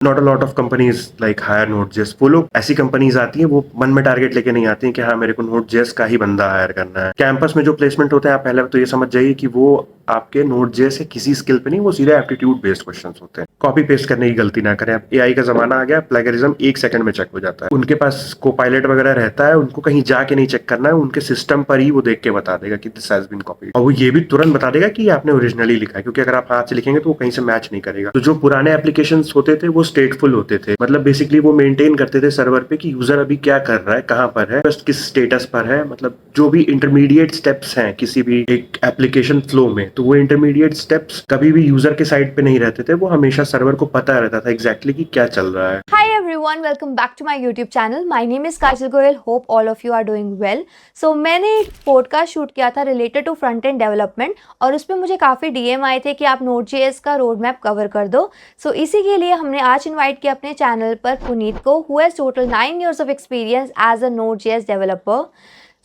Not a lot of companies like hire Node.js। वो लोग ऐसी कंपनीज आती हैं, वो मन में टारगेट लेके नहीं आती हैं कि हाँ मेरे को Node.js का ही बंदा हायर करना है। कैंपस में जो प्लेसमेंट होते हैं, आप पहले तो ये समझ जाइए कि वो आपके Node.js के किसी स्किल पे नहीं, वो सीधे एप्टीट्यूड बेस्ड क्वेश्चंस होते हैं। कॉपी पेस्ट करने की गलती ना करें। अब एआई का जमाना आ गया, प्लेगरिज्म 1 सेकंड में चेक हो जाता है। उनके पास को पायलट वगैरह रहता है, उनको कहीं जाके नहीं चेक करना है, उनके सिस्टम पर ही वो देख के बता देगा कि दिस हैज बीन कॉपीड। और वो ये भी तुरंत बता देगा कि ये आपने ओरिजिनली लिखा है, क्योंकि अगर आप हाथ से लिखेंगे तो वो कहीं से मैच नहीं करेगा। तो जो पुराने एप्लीकेशन होते थे वो स्टेटफुल होते थे, मतलब बेसिकली वो मेंटेन करते थे सर्वर पे कि यूजर अभी क्या कर रहा है, कहाँ पर है, बस किस स्टेटस पर है। मतलब जो भी इंटरमीडिएट स्टेप्स हैं किसी भी एक एप्लीकेशन फ्लो में, तो वो इंटरमीडिएट स्टेप्स कभी भी यूजर के साइड पे नहीं रहते थे, वो हमेशा सर्वर को पता रहता था एग्जैक्टली कि क्या चल रहा है। Hi everyone, welcome back to my YouTube channel. My name is Kajal Goyal. Hope all of you are doing well. So मैंने एक पॉडकास्ट शूट किया था related to front end development और उस पर मुझे काफ़ी डीएम आए थे कि आप Node.js का रोड मैप कवर कर दो। सो इसी के लिए हमने आज इनवाइट किया अपने चैनल पर पुनीत को, who has total 9 years of experience as a Node.js developer.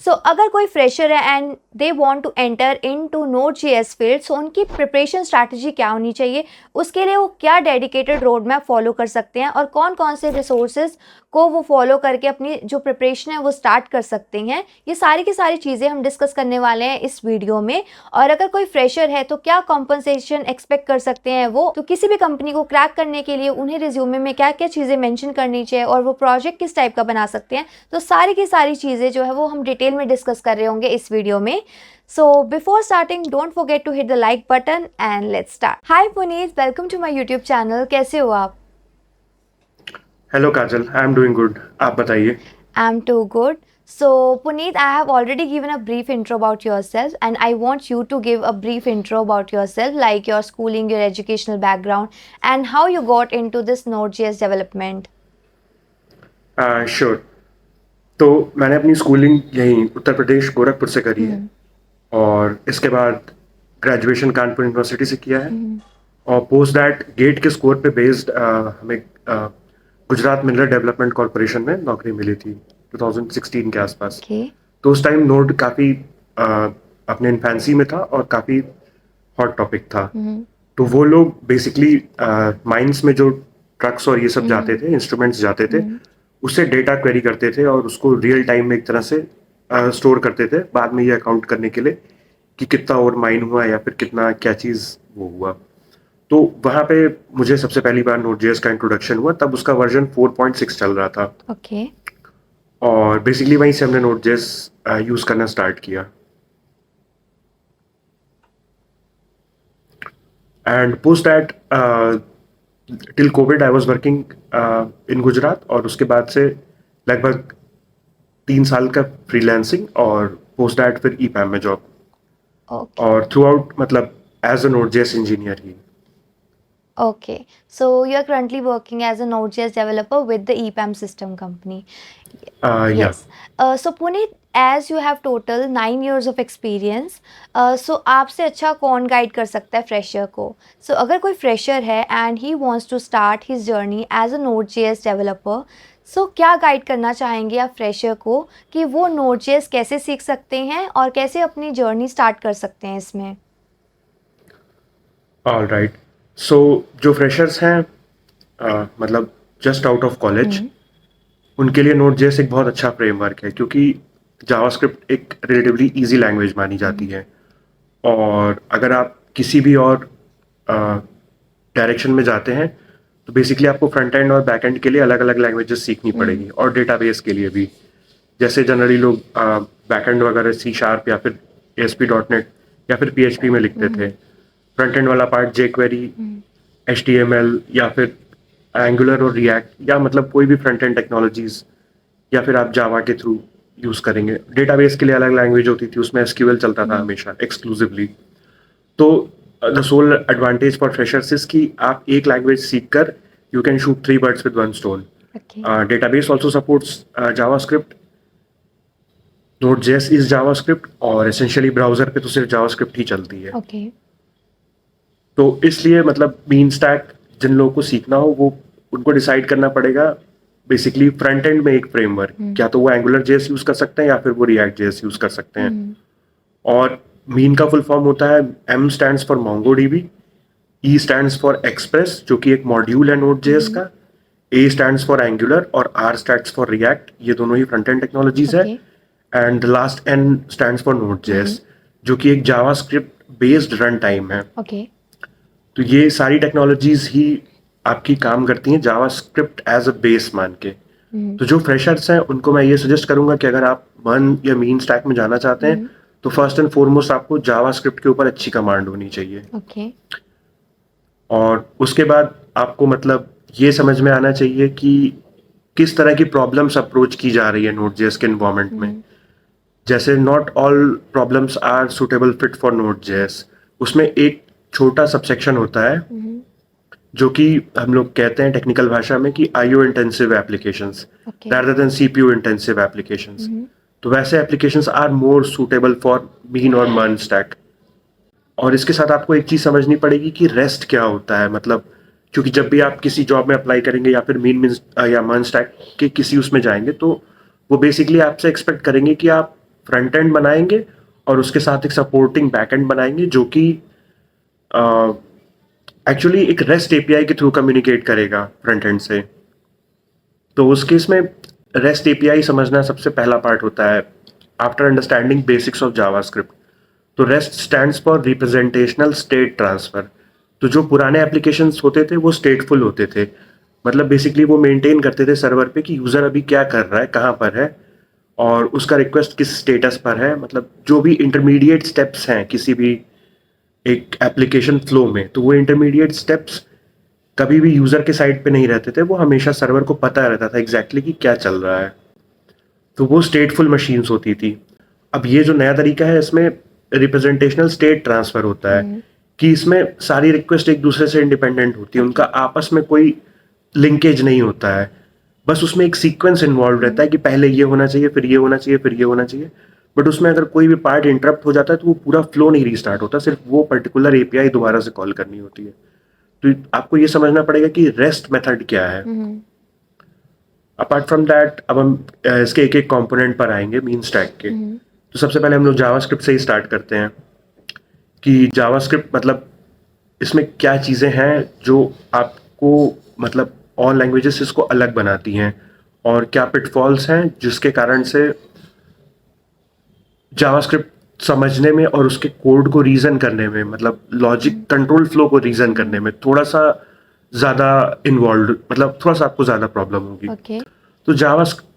So अगर कोई फ्रेशर है and they want to enter into Node.js field, so उनकी प्रिपरेशन स्ट्रैटेजी क्या होनी चाहिए, उसके लिए वो क्या डेडिकेटेड रोड मैप फॉलो कर सकते हैं और कौन कौन से रिसोर्सेज को वो फॉलो करके अपनी जो प्रिपरेशन है वो स्टार्ट कर सकते हैं, ये सारी की सारी चीज़ें हम डिस्कस करने वाले हैं इस वीडियो में। और अगर कोई फ्रेशर है तो क्या कॉम्पनसेशन एक्सपेक्ट कर सकते हैं वो, तो किसी भी कंपनी को क्रैक करने के लिए उन्हें रिज्यूमे में क्या क्या चीज़ें मेंशन करनी चाहिए और वो प्रोजेक्ट किस टाइप का बना सकते हैं, तो सारी की सारी चीज़ें जो है वो हम डिटेल में डिस्कस कर रहे होंगे इस वीडियो में। So before starting, don't forget to hit the like button and let's start. Hi Puneet, welcome to my YouTube channel. कैसे हो आप? Hello Kajal, I am doing good. आप बताइए। I'm too good. So Puneet, I have already given a brief intro about yourself and I want you to give a brief intro about yourself, like your schooling, your educational background and how you got into this Node.js development. Sure. तो मैंने अपनी schooling यहीं उत्तर प्रदेश गोरखपुर से करी है, और इसके बाद ग्रेजुएशन कानपुर यूनिवर्सिटी से किया है। और पोस्ट दैट गेट के स्कोर पे बेस्ड हमें गुजरात मिनरल डेवलपमेंट कॉरपोरेशन में नौकरी मिली थी 2016 के आसपास। Okay. तो उस टाइम नोड काफ़ी अपने इन्फेंसी में था और काफ़ी हॉट टॉपिक था। तो वो लोग बेसिकली माइंस में जो ट्रक्स और ये सब जाते थे, इंस्ट्रूमेंट्स जाते थे, उससे डेटा क्वेरी करते थे और उसको रियल टाइम में एक तरह से स्टोर करते थे, बाद में ये अकाउंट करने के लिए कि कितना और माइन हुआ या फिर कितना क्या चीज़ वो हुआ। तो वहाँ पे मुझे सबसे पहली बार Node.js का इंट्रोडक्शन हुआ, तब उसका वर्जन 4.6 चल रहा था। Okay. और बेसिकली वहीं से हमने Node.js यूज़ करना स्टार्ट किया। And post that till Covid I was working in Gujarat, और उसके बाद से लगभग 3 साल का फ्रीलांसिंग, और पोस्ट दैट फिर ईपैम में जॉब। Okay. और थ्रू आउट मतलब एज अ Node.js इंजीनियर ही। Okay. So you are currently working as a Node.js developer with the EPAM system company. या Yes. So Puneet, as you have total 9 years of experience, so आपसे अच्छा कौन guide कर सकता है fresher को? So अगर कोई फ्रेशर है and he wants to start his journey as a Node.js developer, so क्या गाइड करना चाहेंगे आप फ्रेशर को कि वो Node.js कैसे सीख सकते हैं और कैसे अपनी जर्नी स्टार्ट कर सकते हैं इसमें? All right. सो जो फ्रेशर्स हैं, मतलब जस्ट आउट ऑफ कॉलेज, उनके लिए Node.js एक बहुत अच्छा फ्रेमवर्क है, क्योंकि जावास्क्रिप्ट एक रिलेटिवली इजी लैंग्वेज मानी जाती है। और अगर आप किसी भी और डायरेक्शन में जाते हैं, तो बेसिकली आपको फ्रंट एंड और बैक एंड के लिए अलग अलग लैंग्वेजेस सीखनी पड़ेगी, और डेटाबेस के लिए भी। जैसे जनरली लोग बैक एंड वगैरह C# या फिर ASP.NET या फिर PHP में लिखते थे। फ्रंट एंड वाला पार्ट jQuery, HTML या फिर एंगुलर और रिएक्ट, या मतलब कोई भी फ्रंट एंड टेक्नोलॉजीज, या फिर आप जावा के थ्रू यूज करेंगे। डेटाबेस के लिए अलग लैंग्वेज होती थी, उसमें SQL चलता था हमेशा एक्सक्लूसिवली। तो the sole advantage for freshers is कि आप एक लैंग्वेज सीख कर you can shoot 3 birds with 1 stone। Okay. Database also supports JavaScript, Node.js is JavaScript, और एसेंशियली ब्राउजर पे तो सिर्फ जावास्क्रिप्ट ही चलती है। Okay. तो इसलिए मतलब मेन स्टैक जिन लोगों को सीखना हो, वो उनको डिसाइड करना पड़ेगा बेसिकली फ्रंट एंड में एक फ्रेमवर्क, क्या तो वो एंगुलर जेएस यूज कर सकते हैं या फिर वो रिएक्ट जेएस यूज कर सकते हैं। और मीन का फुल फॉर्म होता है M stands for MongoDB, E stands for express, जो कि एक मॉड्यूल है Node.js का, A स्टैंड्स फॉर एंगुलर और R स्टैंड्स फॉर रिएक्ट, ये दोनों ही फ्रंट एंड टेक्नोलॉजीज है. Okay and last N stands for Node.js, जो कि एक जावास्क्रिप्ट बेस्ड रन टाइम है. ओके तो ये सारी टेक्नोलॉजीज ही आपकी काम करती हैं जावास्क्रिप्ट एज अ बेस मान के. तो जो फ्रेशर्स हैं उनको मैं ये सजेस्ट करूंगा कि अगर आप मन या मीन स्टैक में जाना चाहते हैं तो फर्स्ट एंड फॉरमोस्ट आपको जावास्क्रिप्ट के ऊपर अच्छी कमांड होनी चाहिए. ओके और उसके बाद आपको मतलब ये समझ में आना चाहिए कि किस तरह की प्रॉब्लम्स अप्रोच की जा रही है Node.js के इन्वायरमेंट में. जैसे not all problems are suitable fit for Node.js, उसमें एक छोटा सबसेक्शन होता है जो कि हम लोग कहते हैं टेक्निकल भाषा में कि IO intensive applications okay rather than CPU intensive applications. तो वैसे applications are more suitable for mean और मन स्टैक. और इसके साथ आपको एक चीज समझनी पड़ेगी कि रेस्ट क्या होता है. मतलब क्योंकि जब भी आप किसी जॉब में अप्लाई करेंगे या फिर मीन या मन स्टैक के किसी उसमें जाएंगे तो वो बेसिकली आपसे एक्सपेक्ट करेंगे कि आप फ्रंट एंड बनाएंगे और उसके साथ एक सपोर्टिंग बैक एंड बनाएंगे जो कि एक्चुअली एक रेस्ट एपीआई के थ्रू कम्युनिकेट करेगा फ्रंट एंड से. तो उस केस में रेस्ट एपीआई समझना सबसे पहला पार्ट होता है after understanding basics of JavaScript. तो rest stands for representational state transfer. तो जो पुराने एप्लीकेशंस होते थे वो स्टेटफुल होते थे. मतलब बेसिकली वो मेंटेन करते थे सर्वर पे कि यूजर अभी क्या कर रहा है, कहाँ पर है और उसका रिक्वेस्ट किस स्टेटस पर है. मतलब जो भी इंटरमीडिएट स्टेप्स हैं किसी भी एक एप्लीकेशन फ्लो में, तो वो इंटरमीडिएट स्टेप्स कभी भी यूजर के साइड पे नहीं रहते थे. वो हमेशा सर्वर को पता रहता था एग्जैक्टली कि क्या चल रहा है. तो वो स्टेटफुल मशीन्स होती थी. अब ये जो नया तरीका है इसमें रिप्रेजेंटेशनल स्टेट ट्रांसफर होता है कि इसमें सारी रिक्वेस्ट एक दूसरे से इंडिपेंडेंट होती है. उनका आपस में कोई लिंकेज नहीं होता है. बस उसमें एक सीक्वेंस इन्वॉल्व रहता है कि पहले ये होना चाहिए, फिर ये होना चाहिए, फिर ये होना चाहिए. बट उसमें अगर कोई भी पार्ट इंटरप्ट हो जाता है तो वो पूरा फ्लो नहीं रीस्टार्ट होता. सिर्फ वो पर्टिकुलर एपीआई दोबारा से कॉल करनी होती है. तो आपको ये समझना पड़ेगा कि रेस्ट मेथड क्या है. अपार्ट फ्रॉम दैट अब हम इसके एक एक कंपोनेंट पर आएंगे मीन स्टैक के. तो सबसे पहले हम लोग जावास्क्रिप्ट से ही स्टार्ट करते हैं कि जावास्क्रिप्ट मतलब इसमें क्या चीज़ें हैं जो आपको मतलब और लैंग्वेजेस इसको अलग बनाती हैं और क्या पिटफॉल्स हैं जिसके कारण से जावास्क्रिप्ट समझने में और उसके कोड को रीजन करने में मतलब लॉजिक कंट्रोल फ्लो को रीजन करने में थोड़ा सा ज़्यादा इन्वॉल्व मतलब थोड़ा सा आपको ज़्यादा प्रॉब्लम होगी. ओके तो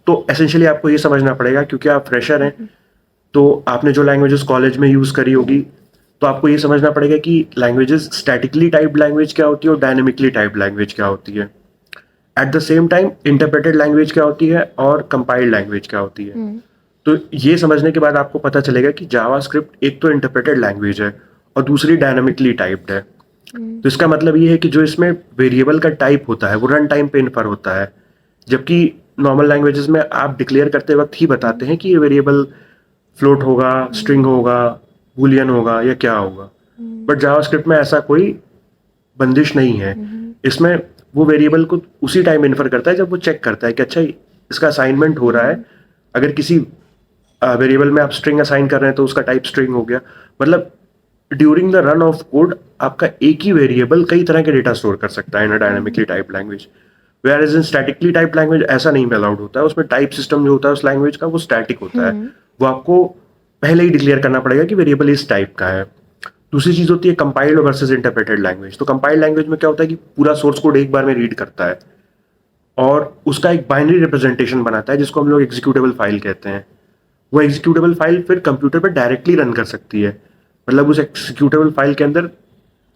तो एसेंशियली आपको ये समझना पड़ेगा क्योंकि आप फ्रेशर हैं तो आपने जो लैंग्वेजेस कॉलेज में यूज़ करी होगी तो आपको ये समझना पड़ेगा कि लैंग्वेजेस स्टैटिकली टाइप्ड लैंग्वेज क्या होती है और डायनेमिकली टाइप्ड लैंग्वेज क्या होती है. At the same time interpreted language क्या होती है और कंपाइल्ड लैंग्वेज क्या होती है. तो ये समझने के बाद आपको पता चलेगा कि जावास्क्रिप्ट एक तो इंटरप्रेटेड लैंग्वेज है और दूसरी डायनेमिकली टाइप्ड है. तो इसका मतलब ये है कि जो इसमें वेरिएबल का टाइप होता है वो रन टाइम पे इन्फर होता है, जबकि नॉर्मल लैंग्वेजेस में आप डिक्लेयर करते वक्त ही बताते हैं कि ये वेरिएबल फ्लोट होगा, स्ट्रिंग होगा, बूलियन होगा या क्या होगा. बट जावास्क्रिप्ट में ऐसा कोई बंदिश नहीं है. इसमें वो वेरिएबल को उसी टाइम इन्फर करता है जब वो चेक करता है कि अच्छा इसका असाइनमेंट हो रहा है. अगर किसी वेरिएबल में आप स्ट्रिंग असाइन कर रहे हैं तो उसका टाइप स्ट्रिंग हो गया. मतलब during the run of code आपका एक ही वेरिएबल कई तरह के डेटा स्टोर कर सकता है in a dynamically type language. Whereas in statically type language ऐसा नहीं अलाउड होता है. उसमें टाइप सिस्टम जो होता है उस लैंग्वेज का वो स्टैटिक होता है. वो आपको पहले ही डिक्लेयर करना पड़ेगा कि वेरिएबल इस टाइप का है. दूसरी चीज होती है कंपाइल्ड वर्सेस इंटरप्रेटेड लैंग्वेज. तो कंपाइल्ड लैंग्वेज में क्या होता है कि पूरा सोर्स कोड एक बार में रीड करता है और उसका एक बाइनरी रिप्रेजेंटेशन बनाता है जिसको हम लोग एग्जीक्यूटेबल फाइल कहते हैं. वो एग्जीक्यूटेबल फाइल फिर कंप्यूटर पर डायरेक्टली रन कर सकती है. मतलब उस एग्जीक्यूटेबल फाइल के अंदर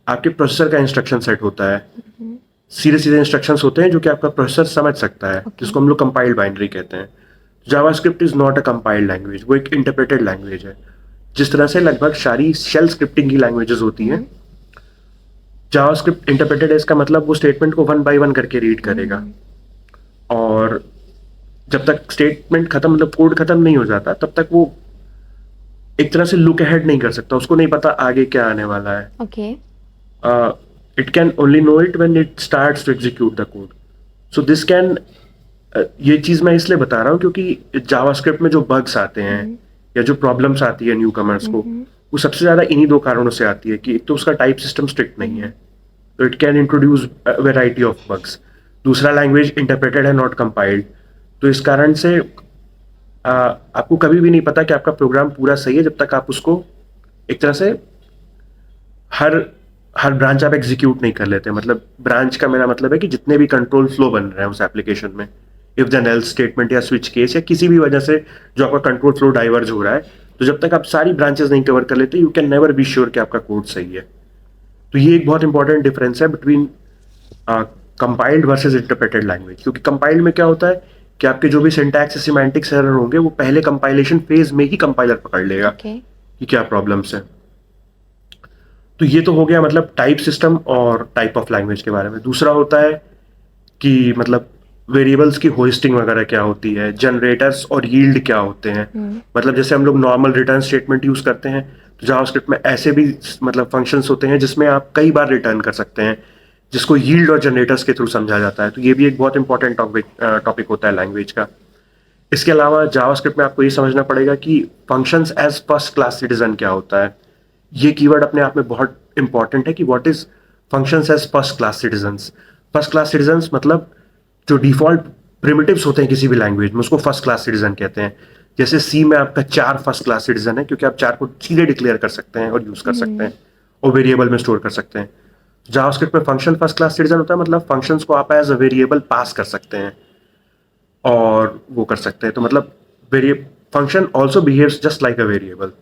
आपके प्रोसेसर का इंस्ट्रक्शन सेट होता है. सीधे सीधे इंस्ट्रक्शंस होते हैं जो कि आपका प्रोसेसर समझ सकता है, जिसको हम लोग कंपाइल्ड बाइनरी कहते हैं. JavaScript is not a compiled language, वो एक इंटरप्रेटेड लैंग्वेज है. जिस तरह से लगभग सारी शेल स्क्रिप्टिंग की लैंग्वेजेस होती हैं, जावास्क्रिप्ट इंटरप्रेटेड है. इसका मतलब वो स्टेटमेंट को वन बाय वन करके रीड करेगा और जब तक स्टेटमेंट खत्म मतलब कोड खत्म नहीं हो जाता तब तक वो एक तरह से लुक अहेड नहीं कर सकता. उसको नहीं पता आगे क्या आने वाला है. Okay it can only know it when it starts to execute the code. So this can ये चीज मैं इसलिए बता रहा हूँ क्योंकि जावास्क्रिप्ट में जो बग्स आते हैं या जो प्रॉब्लम्स आती है न्यू कमर्स को, वो सबसे ज्यादा इन्हीं दो कारणों से आती है कि एक तो उसका टाइप सिस्टम स्ट्रिक्ट नहीं है, तो it can introduce variety of bugs. दूसरा लैंग्वेज इंटरप्रेटेड है नॉट कंपाइल्ड। तो इस कारण से आपको कभी भी नहीं पता कि आपका प्रोग्राम पूरा सही है जब तक आप उसको एक तरह से हर हर ब्रांच आप एग्जीक्यूट नहीं कर लेते। मतलब ब्रांच का मेरा मतलब है कि जितने भी कंट्रोल फ्लो बन रहे हैं उस एप्लीकेशन में, इफ देन एल्स स्टेटमेंट या स्विच केस या किसी भी वजह से जो आपका कंट्रोल फ्लो डाइवर्ज हो रहा है, तो जब तक आप सारी ब्रांचेस नहीं कवर कर लेते, you can never be sure कि आपका कोड सही है। तो ये एक बहुत इंपॉर्टेंट डिफरेंस है between compiled versus interpreted language. क्योंकि कंपाइल्ड में क्या होता है कि आपके जो भी सिंटैक्स या सिमेंटिक्स एरर होंगे वो पहले कंपाइलेशन फेज में ही कंपाइलर पकड़ लेगा कि क्या प्रॉब्लम्स है। तो ये तो हो गया मतलब टाइप सिस्टम और टाइप ऑफ लैंग्वेज के बारे में। दूसरा होता है कि मतलब वेरिएबल्स की होस्टिंग वगैरह क्या होती है, जनरेटर्स और यील्ड क्या होते हैं। मतलब जैसे हम लोग नॉर्मल रिटर्न स्टेटमेंट यूज करते हैं, तो जावास्क्रिप्ट में ऐसे भी मतलब फंक्शंस होते हैं जिसमें आप कई बार रिटर्न कर सकते हैं, जिसको यील्ड और जनरेटर्स के थ्रू समझा जाता है। तो ये भी एक बहुत इंपॉर्टेंट टॉपिक होता है लैंग्वेज का। इसके अलावा जावास्क्रिप्ट में आपको ये समझना पड़ेगा कि functions as first class citizen क्या होता है। ये कीवर्ड अपने आप में बहुत इंपॉर्टेंट है कि what is functions as first class citizens. First class citizens मतलब जो डिफॉल्ट प्रिमिटिव्स होते हैं किसी भी लैंग्वेज में, उसको फर्स्ट क्लास सिटीजन कहते हैं। जैसे सी में आपका 4 फर्स्ट क्लास सिटीजन है, क्योंकि आप 4 को सीधे डिक्लेयर कर सकते हैं और यूज कर सकते हैं और वेरिएबल में स्टोर कर सकते हैं। जावास्क्रिप्ट में फंक्शन फर्स्ट क्लास सिटीजन होता है, मतलब फंक्शंस को आप एज अ वेरिएबल पास कर सकते हैं और वो कर सकते हैं। तो मतलब function also behaves just like a variable.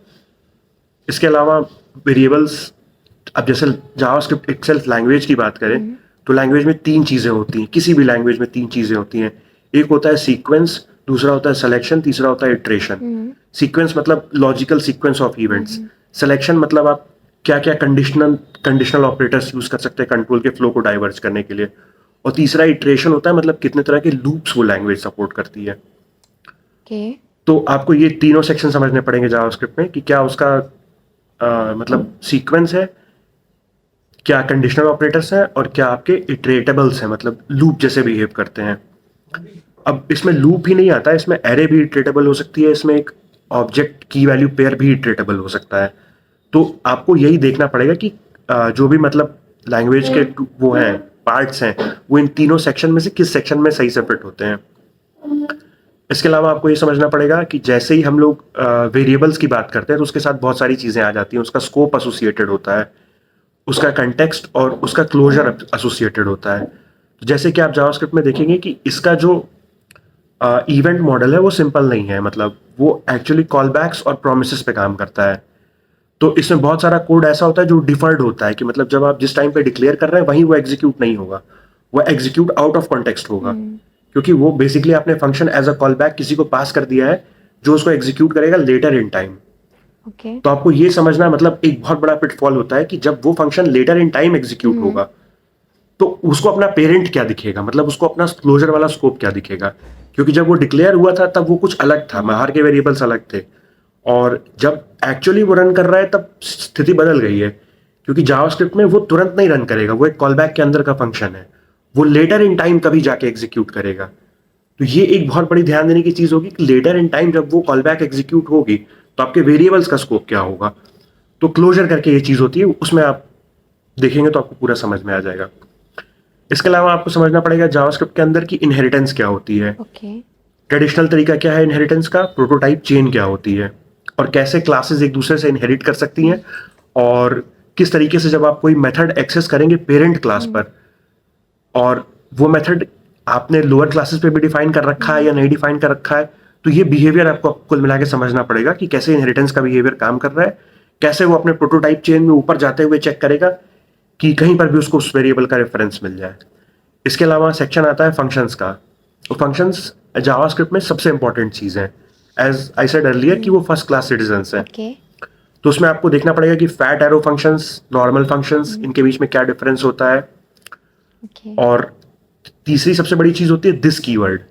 इसके अलावा वेरिएबल्स, अब जैसे जावास्क्रिप्ट इटसेल्फ लैंग्वेज की बात करें तो लैंग्वेज में 3 चीजें होती हैं। किसी भी लैंग्वेज में 3 चीजें होती हैं। एक होता है सीक्वेंस, दूसरा होता है सिलेक्शन, तीसरा होता है इटरेशन। सीक्वेंस मतलब logical sequence of events. Selection मतलब आप क्या क्या कंडीशनल ऑपरेटर्स यूज कर सकते हैं कंट्रोल के फ्लो को डाइवर्ज करने के लिए। और तीसरा इटरेशन होता है, मतलब कितने तरह के लूप्स वो लैंग्वेज सपोर्ट करती है। तो आपको ये तीनों सेक्शन समझने पड़ेंगे जावास्क्रिप्ट में कि क्या उसका मतलब सीक्वेंस है, क्या कंडीशनल ऑपरेटर्स हैं और क्या आपके इटरेटेबल्स हैं, मतलब लूप जैसे बिहेव करते हैं। अब इसमें लूप ही नहीं आता है, इसमें एरे भी इटरेटेबल हो सकती है, इसमें एक ऑब्जेक्ट की वैल्यू पेयर भी इटरेटेबल हो सकता है। तो आपको यही देखना पड़ेगा कि जो भी मतलब लैंग्वेज के वो हैं पार्ट्स हैं, वो इन तीनों सेक्शन में से किस सेक्शन में सही से फिट होते हैं। इसके अलावा आपको ये समझना पड़ेगा कि जैसे ही हम लोग वेरिएबल्स की बात करते हैं तो उसके साथ बहुत सारी चीजें आ जाती हैं। उसका स्कोप एसोसिएटेड होता है, उसका कंटेक्स्ट और उसका क्लोजर एसोसिएटेड होता है। तो जैसे कि आप जावास्क्रिप्ट में देखेंगे कि इसका जो इवेंट मॉडल है वो सिंपल नहीं है, मतलब वो एक्चुअली कॉलबैक्स और प्रोमिसेस पे काम करता है। तो इसमें बहुत सारा कोड ऐसा होता है जो डिफर्ड होता है कि मतलब जब आप जिस टाइम पे डिक्लेयर कर रहे हैं वहीं वो एग्जीक्यूट नहीं होगा, वो एग्जीक्यूट आउट ऑफ कॉन्टेक्स्ट होगा। क्योंकि वो बेसिकली आपने function as a call back किसी को पास कर दिया है जो उसको एग्जीक्यूट करेगा लेटर इन टाइम। तो आपको ये समझना, मतलब एक बहुत बड़ा पिटफॉल होता है कि जब वो function later in time execute होगा तो उसको अपना पेरेंट क्या दिखेगा, मतलब उसको अपना क्लोजर वाला स्कोप क्या दिखेगा। क्योंकि जब वो डिक्लेयर हुआ था तब वो कुछ अलग था, बाहर के वेरिएबल्स अलग थे, और जब एक्चुअली वो रन कर रहा है तब स्थिति बदल गई है। क्योंकि जावास्क्रिप्ट में वो तुरंत नहीं रन करेगा, वो एक कॉलबैक के अंदर का फंक्शन है, वो लेटर इन टाइम कभी जाके एग्जीक्यूट करेगा। तो ये एक बहुत बड़ी ध्यान देने की चीज होगी कि लेटर इन टाइम जब वो कॉलबैक एग्जीक्यूट होगी तो आपके वेरिएबल्स का स्कोप क्या होगा। तो क्लोजर करके ये चीज होती है, उसमें आप देखेंगे तो आपको पूरा समझ में आ जाएगा। इसके अलावा आपको समझना पड़ेगा जावास्क्रिप्ट के अंदर की इनहेरिटेंस क्या होती है। ट्रेडिशनल तरीका क्या है इनहेरिटेंस का, प्रोटोटाइप चेन क्या होती है, और कैसे क्लासेस एक दूसरे से इनहेरिट कर सकती हैं, और किस तरीके से जब आप कोई मेथड एक्सेस करेंगे पेरेंट क्लास पर और वो मेथड आपने लोअर क्लासेस पे भी डिफाइन कर रखा है या नहीं डिफाइन कर रखा है, तो ये बिहेवियर आपको कुल मिला के समझना पड़ेगा कि कैसे इनहेरिटेंस का बिहेवियर काम कर रहा है, कैसे वो अपने प्रोटोटाइप चेन में ऊपर जाते हुए चेक करेगा कि कहीं पर भी उसको उस वेरिएबल का रेफरेंस मिल जाए। इसके अलावा सेक्शन आता है फंक्शंस का। तो फंक्शंस जावास्क्रिप्ट में सबसे इंपॉर्टेंट चीज है, एज आई सेड अर्लियर कि वो फर्स्ट क्लास सिटीजंस हैं। तो उसमें आपको देखना पड़ेगा कि fat arrow functions, normal functions, इनके बीच में क्या डिफरेंस होता है। और तीसरी सबसे बड़ी चीज होती है दिस कीवर्ड।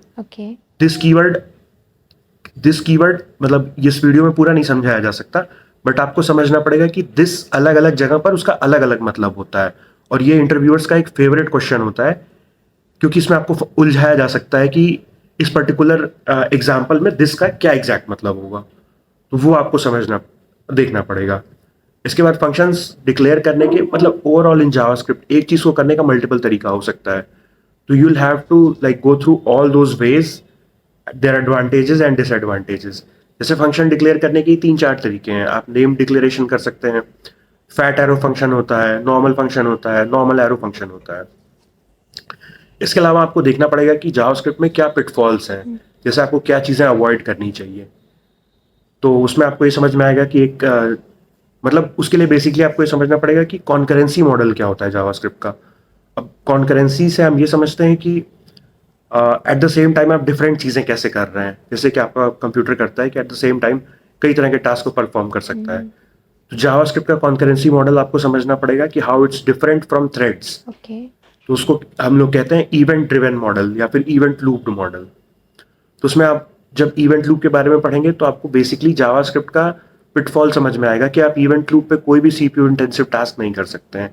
दिस कीवर्ड मतलब इस वीडियो में पूरा नहीं समझाया जा सकता, बट आपको समझना पड़ेगा कि दिस अलग अलग जगह पर उसका अलग अलग मतलब होता है, और ये इंटरव्यूअर्स का एक फेवरेट क्वेश्चन होता है, क्योंकि इसमें आपको उलझाया जा सकता है कि इस पर्टिकुलर एग्जाम्पल में दिस का क्या एग्जैक्ट मतलब होगा। तो वो आपको देखना पड़ेगा। इसके बाद फंक्शंस डिक्लेयर करने के मतलब ओवरऑल इन जावास्क्रिप्ट एक चीज को करने का मल्टीपल तरीका हो सकता है। तो you will have to like go through all those ways, their advantages and disadvantages. जैसे फंक्शन डिक्लेयर करने के 3-4 तरीके हैं। आप नेम डिक्लेरेशन कर सकते हैं, फैट एरो फंक्शन होता है, नॉर्मल फंक्शन होता है, नॉर्मल एरो फंक्शन होता है। इसके अलावा आपको देखना पड़ेगा कि जावास्क्रिप्ट में क्या पिटफॉल्स हैं, जैसे आपको क्या चीज़ें अवॉइड करनी चाहिए। तो उसमें आपको ये समझ में आएगा कि एक मतलब उसके लिए बेसिकली आपको ये समझना पड़ेगा कि कॉन्करेंसी मॉडल क्या होता है जावास्क्रिप्ट का। अब कॉन्करेंसी से हम ये समझते हैं कि एट द सेम टाइम आप डिफरेंट चीज़ें कैसे कर रहे हैं, जैसे कि आपका कंप्यूटर करता है कि एट द सेम टाइम कई तरह के टास्क को परफॉर्म कर सकता है। तो जावास्क्रिप्ट का कॉन्करेंसी मॉडल आपको समझना पड़ेगा कि how it's different from threads. Okay. तो उसको हम लोग कहते हैं इवेंट ड्रिवन मॉडल या फिर इवेंट लूप्ड मॉडल। तो उसमें आप जब इवेंट लूप के बारे में पढ़ेंगे तो आपको बेसिकली जावास्क्रिप्ट का पिटफॉल समझ में आएगा कि आप इवेंट लूप पे कोई भी सीपीयू इंटेंसिव टास्क नहीं कर सकते हैं,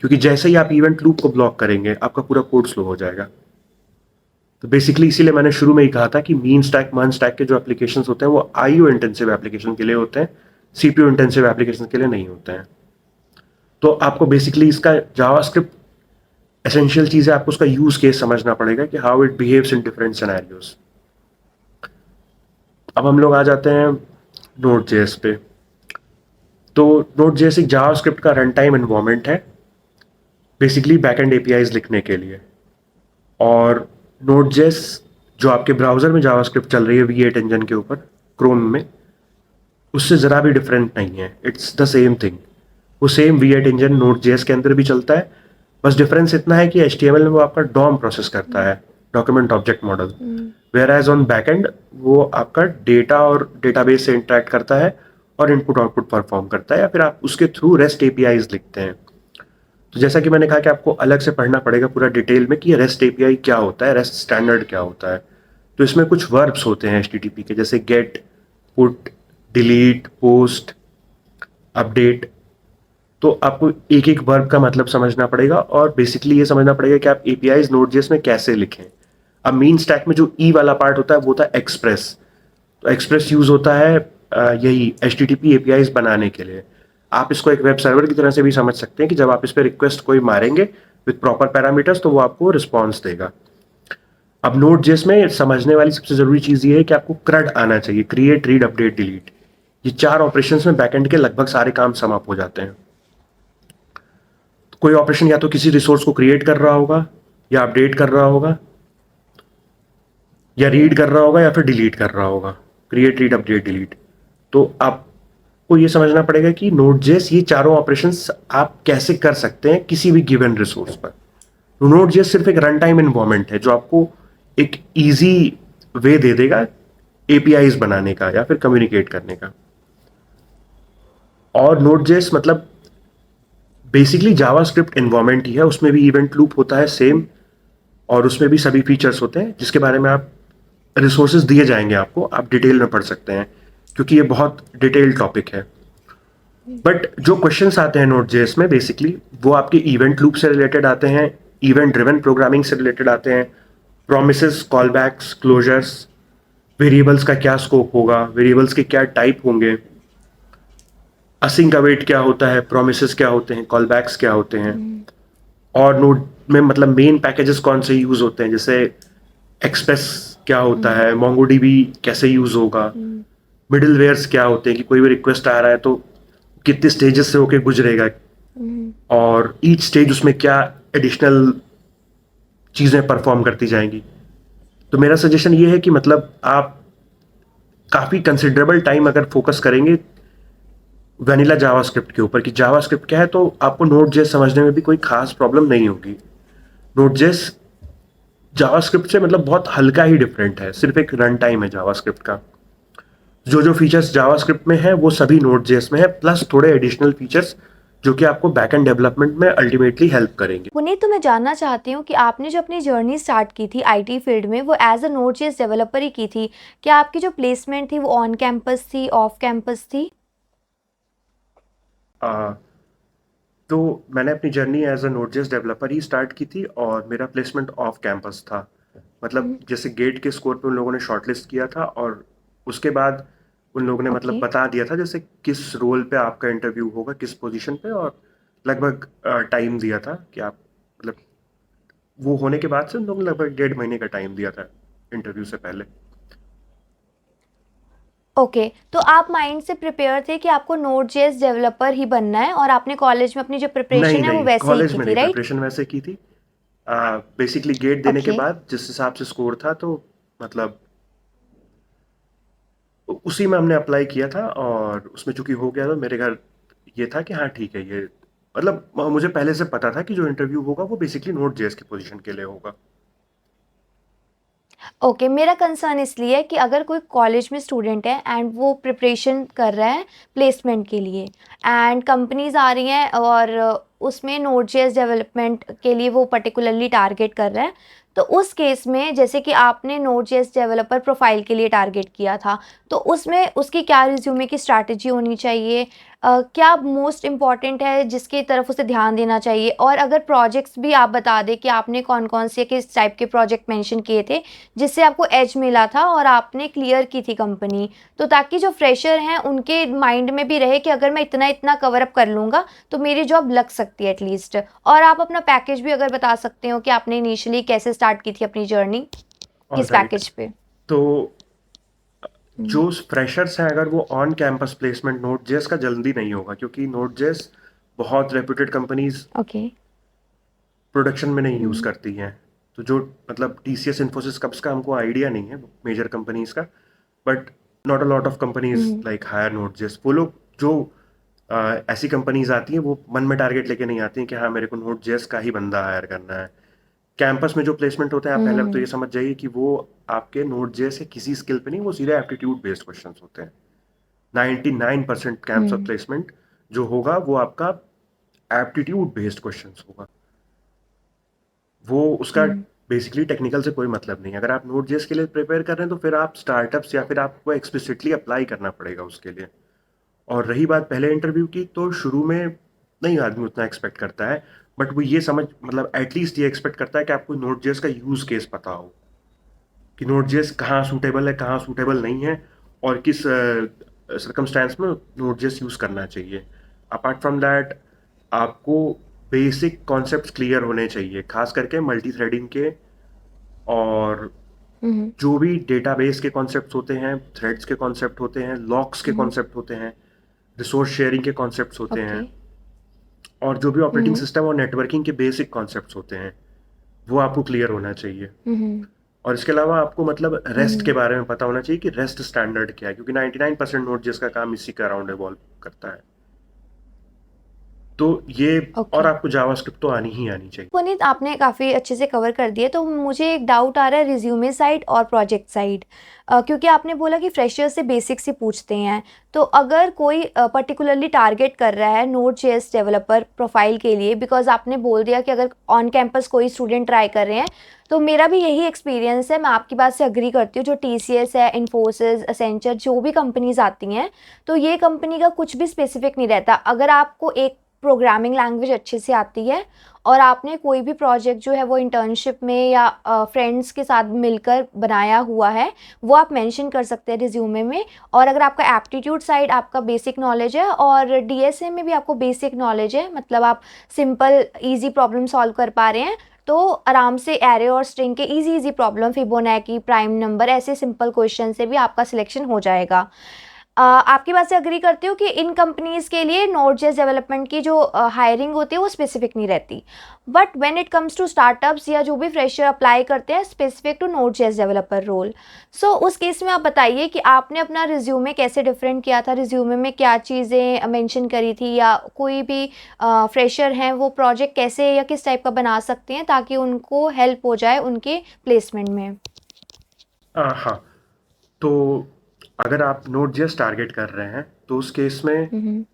क्योंकि जैसे ही आप इवेंट लूप को ब्लॉक करेंगे आपका पूरा कोड स्लो हो जाएगा। तो बेसिकली इसीलिए मैंने शुरू में ही कहा था कि मीन स्टैक मर्ज स्टैक के जो एप्लीकेशंस होते हैं वो आईओ इंटेंसिव एप्लीकेशन के लिए होते हैं, सीपीयू इंटेंसिव एप्लीकेशन के लिए नहीं होते हैं। तो आपको बेसिकली इसका जावास्क्रिप्ट एसेंशियल चीज है, आपको उसका यूज केस समझना पड़ेगा कि how it behaves in different scenarios. अब हम लोग आ जाते हैं नोड जेएस पे। तो नोड जेएस एक जावास्क्रिप्ट का रन टाइम एनवायरनमेंट है, बेसिकली बैकएंड एपीआईज लिखने के लिए। और नोड जेएस जो आपके ब्राउजर में जावास्क्रिप्ट चल रही है V8 इंजन के ऊपर क्रोम में, उससे ज़रा भी डिफरेंट नहीं है, इट्स द सेम थिंग। वो same V8 engine node JS के अंदर भी चलता है, बस डिफरेंस इतना है कि HTML में वो आपका डॉम प्रोसेस करता है, document object model, whereas on backend वो आपका डेटा और डेटाबेस से इंटरेक्ट करता है और इनपुट आउटपुट परफॉर्म करता है, या फिर आप उसके थ्रू रेस्ट एपीआईज लिखते हैं। तो जैसा कि मैंने कहा कि आपको अलग से पढ़ना पड़ेगा पूरा डिटेल में कि ये रेस्ट एपीआई क्या होता है, रेस्ट स्टैंडर्ड क्या होता है। तो इसमें कुछ वर्ब्स होते हैं HTTP के, जैसे get, put, delete, post, update. तो आपको एक एक वर्ब का मतलब समझना पड़ेगा और बेसिकली ये समझना पड़ेगा कि आप एपीआईज नोड.जेएस में कैसे लिखें। अब मीन स्टैक में जो ई वाला पार्ट होता है वो होता है एक्सप्रेस। तो एक्सप्रेस यूज होता है यही HTTP एपीआईज बनाने के लिए। आप इसको एक वेब सर्वर की तरह से भी समझ सकते हैं कि जब आप इस पर रिक्वेस्ट कोई मारेंगे विद प्रॉपर पैरामीटर्स तो वो आपको रिस्पॉन्स देगा। अब नोड.जेएस में समझने वाली सबसे जरूरी चीज ये है कि आपको CRUD आना चाहिए, क्रिएट, रीड, अपडेट, डिलीट। ये 4 ऑपरेशंस में बैकएंड के लगभग सारे काम समाप्त हो जाते हैं। कोई ऑपरेशन या तो किसी रिसोर्स को क्रिएट कर रहा होगा, या अपडेट कर रहा होगा, या रीड कर रहा होगा, या फिर डिलीट कर रहा होगा। Create, read, update, delete. तो आपको ये समझना पड़ेगा कि नोड.जेएस ये चारों ऑपरेशंस आप कैसे कर सकते हैं किसी भी गिवन रिसोर्स पर। तो नोड.जेएस सिर्फ एक रन टाइम एनवायरनमेंट है जो आपको एक इजी वे दे देगा एपीआईज बनाने का या फिर कम्युनिकेट करने का। और नोड.जेएस मतलब बेसिकली जावास्क्रिप्ट एनवायरनमेंट ही है, उसमें भी इवेंट लूप होता है सेम, और उसमें भी सभी फीचर्स होते हैं जिसके बारे में आप रिसोर्सेज दिए जाएंगे आपको, आप डिटेल में पढ़ सकते हैं क्योंकि ये बहुत डिटेल्ड टॉपिक है। बट जो क्वेश्चंस आते हैं नोड.जेएस में बेसिकली वो आपके इवेंट लूप से रिलेटेड आते हैं, इवेंट ड्रिवन प्रोग्रामिंग से रिलेटेड आते हैं, प्रोमिसेस, कॉलबैक्स, क्लोजर्स, वेरिएबल्स का क्या स्कोप होगा, वेरिएबल्स के क्या टाइप होंगे, असिंक अवेट क्या होता है, प्रोमिसेस क्या होते हैं, कॉलबैक्स क्या होते हैं, और नोड में मतलब मेन पैकेजेस कौन से यूज होते हैं, जैसे एक्सप्रेस क्या होता है, मोंगोडीबी कैसे यूज होगा, मिडिलवेयर्स क्या होते हैं कि कोई भी रिक्वेस्ट आ रहा है तो कितने स्टेजेस से होके गुजरेगा, और ईच स्टेज उसमें क्या एडिशनल चीजें परफॉर्म करती जाएंगी। तो मेरा सजेशन ये है कि मतलब आप काफी कंसिडरेबल टाइम अगर फोकस करेंगे वैनिला जावास्क्रिप्ट के ऊपर कि जावास्क्रिप्ट क्या है, तो आपको नोड.जेएस समझने में भी कोई खास प्रॉब्लम नहीं होगी। नोड.जेएस जावास्क्रिप्ट से मतलब बहुत हल्का ही डिफरेंट है, सिर्फ एक रन टाइम है जावास्क्रिप्ट का। जो जो फीचर्स जावास्क्रिप्ट में है वो सभी नोड.जेएस में है, प्लस थोड़े एडिशनल फीचर्स जो कि आपको बैकएंड डेवलपमेंट में अल्टीमेटली हेल्प करेंगे। पुनीत, तो मैं जानना चाहती हूँ कि आपने जो अपनी जर्नी स्टार्ट की थी आईटी फील्ड में वो एज अ नोड.जेएस डेवलपर ही की थी। क्या आपकी जो प्लेसमेंट थी वो ऑन कैंपस थी, ऑफ कैंपस थी? आ, तो मैंने अपनी journey as a Node JS developer ही स्टार्ट की थी और मेरा प्लेसमेंट ऑफ कैंपस था। मतलब जैसे गेट के स्कोर पे उन लोगों ने शॉर्टलिस्ट किया था और उसके बाद उन लोगों ने मतलब ओके। बता दिया था जैसे किस रोल पे आपका इंटरव्यू होगा, किस पोजीशन पे, और लगभग टाइम दिया था कि आप मतलब वो होने के बाद से उन लोगों ने लगभग 1.5 महीने का टाइम दिया था इंटरव्यू से पहले। ओके, तो आप माइंड से प्रिपेयर थे कि आपको नोड जेएस डेवलपर ही बनना है और आपने कॉलेज में अपनी जो नहीं प्रिपरेशन है वो नहीं, वैसे ही कॉलेज की में थी, नहीं, राइट? प्रिपरेशन वैसे की थी। बेसिकली गेट देने के ओके। बाद जिस हिसाब से स्कोर था, तो मतलब उसी में हमने अप्लाई किया था, और उसमें चूंकि हो गया, तो मेरे घर ये था कि हाँ ठीक है, ये मतलब मुझे पहले से पता था कि जो इंटरव्यू होगा वो बेसिकली नोट जेएस की पोजीशन के लिए होगा। ओके, मेरा कंसर्न इसलिए है कि अगर कोई कॉलेज में स्टूडेंट है एंड वो प्रिपरेशन कर रहा है प्लेसमेंट के लिए एंड कंपनीज आ रही हैं और उसमें नोड जेएस डेवलपमेंट के लिए वो पर्टिकुलरली टारगेट कर रहा है, तो उस केस में जैसे कि आपने नोड जेएस डेवलपर प्रोफाइल के लिए टारगेट किया था, तो उसमें उसकी क्या रिज्यूमे की स्ट्रैटेजी होनी चाहिए? क्या मोस्ट इम्पॉर्टेंट है जिसकी तरफ उसे ध्यान देना चाहिए? और अगर प्रोजेक्ट्स भी आप बता दें कि आपने कौन कौन से किस टाइप के प्रोजेक्ट मेंशन किए थे जिससे आपको एज मिला था और आपने क्लियर की थी कंपनी, तो ताकि जो फ्रेशर हैं उनके माइंड में भी रहे कि अगर मैं इतना इतना कवर अप कर लूँगा तो मेरी जॉब लग सकती है एटलीस्ट। और आप अपना पैकेज भी अगर बता सकते हो कि आपने इनिशियली कैसे स्टार्ट की थी अपनी जर्नी, ऑल किस राइट। पैकेज पे? तो जो हम्म। फ्रेशर्स हैं, अगर वो on campus placement note JS का जल्दी नहीं होगा, क्योंकि नोट जेएस बहुत रेप्यूटेड कंपनीज ओके। प्रोडक्शन में नहीं यूज़ हम्म। करती हैं। तो जो मतलब टीसीएस, इन्फोसिस, कब्स का हमको आइडिया नहीं है मेजर कंपनीज का, but not a lot of companies hmm. Like hire node JS. वो लोग जो ऐसी कंपनीज आती हैं, वो मन में टारगेट लेके नहीं आती हैं कि हाँ मेरे को नोट जेएस का ही बंदा हायर करना है। कैंपस में जो प्लेसमेंट होते हैं, आप पहले तो ये हम्म। समझ जाइए कि वो आपके नोट जेएस से किसी स्किल पे नहीं, वो सीधे एप्टीट्यूड बेस्ड क्वेश्चंस होते हैं। 99% कैंपस हम्म। प्लेसमेंट जो होगा वो आपका एप्टीट्यूड बेस्ड क्वेश्चंस होगा। वो उसका हम्म। बेसिकली टेक्निकल से कोई मतलब नहीं है। अगर आप नोट जेएस के लिए प्रिपेयर कर रहे हैं, तो फिर आप स्टार्टअप्स या फिर आपको एक्सप्लिसिटली अप्लाई करना पड़ेगा उसके लिए। और रही बात पहले इंटरव्यू की, तो शुरू में नहीं आदमी उतना एक्सपेक्ट करता है, बट वो ये समझ मतलब एटलीस्ट ये एक्सपेक्ट करता है कि आपको नोट जेएस का यूज केस पता हो, कि नोट जेएस कहाँ सूटेबल है, कहाँ सूटेबल नहीं है, और किस सरकमस्टेंस में नोट जेएस यूज करना चाहिए। अपार्ट फ्रॉम दैट, आपको बेसिक कॉन्सेप्ट्स क्लियर होने चाहिए, खास करके मल्टी थ्रेडिंग के, और हम्म। जो भी डेटाबेस के कॉन्सेप्ट्स होते हैं, थ्रेड्स के कॉन्सेप्ट होते हैं, लॉक्स के हम्म। कॉन्सेप्ट होते हैं, रिसोर्स शेयरिंग के कॉन्सेप्ट्स होते ओके। हैं, और जो भी ऑपरेटिंग हम्म। सिस्टम और नेटवर्किंग के बेसिक कॉन्सेप्ट्स होते हैं, वो आपको क्लियर होना चाहिए। हम्म। और इसके अलावा आपको मतलब रेस्ट के हम्म। बारे में पता होना चाहिए कि रेस्ट स्टैंडर्ड क्या है, क्योंकि 99% नोट जिसका काम इसी का अराउंड इवॉल्व करता है। तो ये, और ओके। आपको जावास्क्रिप्ट तो आनी ही आनी चाहिए। पुनीत, आपने काफ़ी अच्छे से कवर कर दिया, तो मुझे एक डाउट आ रहा है रिज्यूमे साइड और प्रोजेक्ट साइड। क्योंकि आपने बोला कि फ्रेशर से बेसिक्स ही पूछते हैं, तो अगर कोई पर्टिकुलरली टारगेट कर रहा है नोड जेएस डेवलपर प्रोफाइल के लिए, बिकॉज आपने बोल दिया कि अगर ऑन कैंपस कोई स्टूडेंट ट्राई कर रहे हैं, तो मेरा भी यही एक्सपीरियंस है, मैं आपकी बात से अग्री करती हूँ। जो टीसीएस है, इन्फोसिस, एसेंचर, जो भी कंपनीज आती हैं, तो ये कंपनी का कुछ भी स्पेसिफिक नहीं रहता। अगर आपको एक प्रोग्रामिंग लैंग्वेज अच्छे से आती है और आपने कोई भी प्रोजेक्ट जो है वो इंटर्नशिप में या फ्रेंड्स के साथ मिलकर बनाया हुआ है, वो आप मेंशन कर सकते हैं रिज्यूमे में। और अगर आपका एप्टीट्यूड साइड आपका बेसिक नॉलेज है और डीएसए में भी आपको बेसिक नॉलेज है, मतलब आप सिंपल इजी प्रॉब्लम सॉल्व कर पा रहे हैं, तो आराम से एरे और स्ट्रिंग के easy easy problem, Fibonacci, prime number, ऐसे सिंपल क्वेश्चन से भी आपका सिलेक्शन हो जाएगा। आपकी बात से अग्री करती हूँ कि इन कंपनीज के लिए नोड जेएस डेवलपमेंट की जो हायरिंग होती है वो स्पेसिफिक नहीं रहती, but when it comes to startups या जो भी फ्रेशर अप्लाई करते हैं specific to Node JS developer role, so उस केस में आप बताइए कि आपने अपना रिज्यूमे कैसे डिफरेंट किया था, रिज्यूमे में क्या चीज़ें मेंशन करी थी, या कोई भी फ्रेशर हैं वो प्रोजेक्ट कैसे या किस टाइप का बना सकते हैं ताकि उनको हेल्प हो जाए उनके प्लेसमेंट में। हाँ, तो अगर आप नोट जेएस टारगेट कर रहे हैं, तो उस केस में हम्म।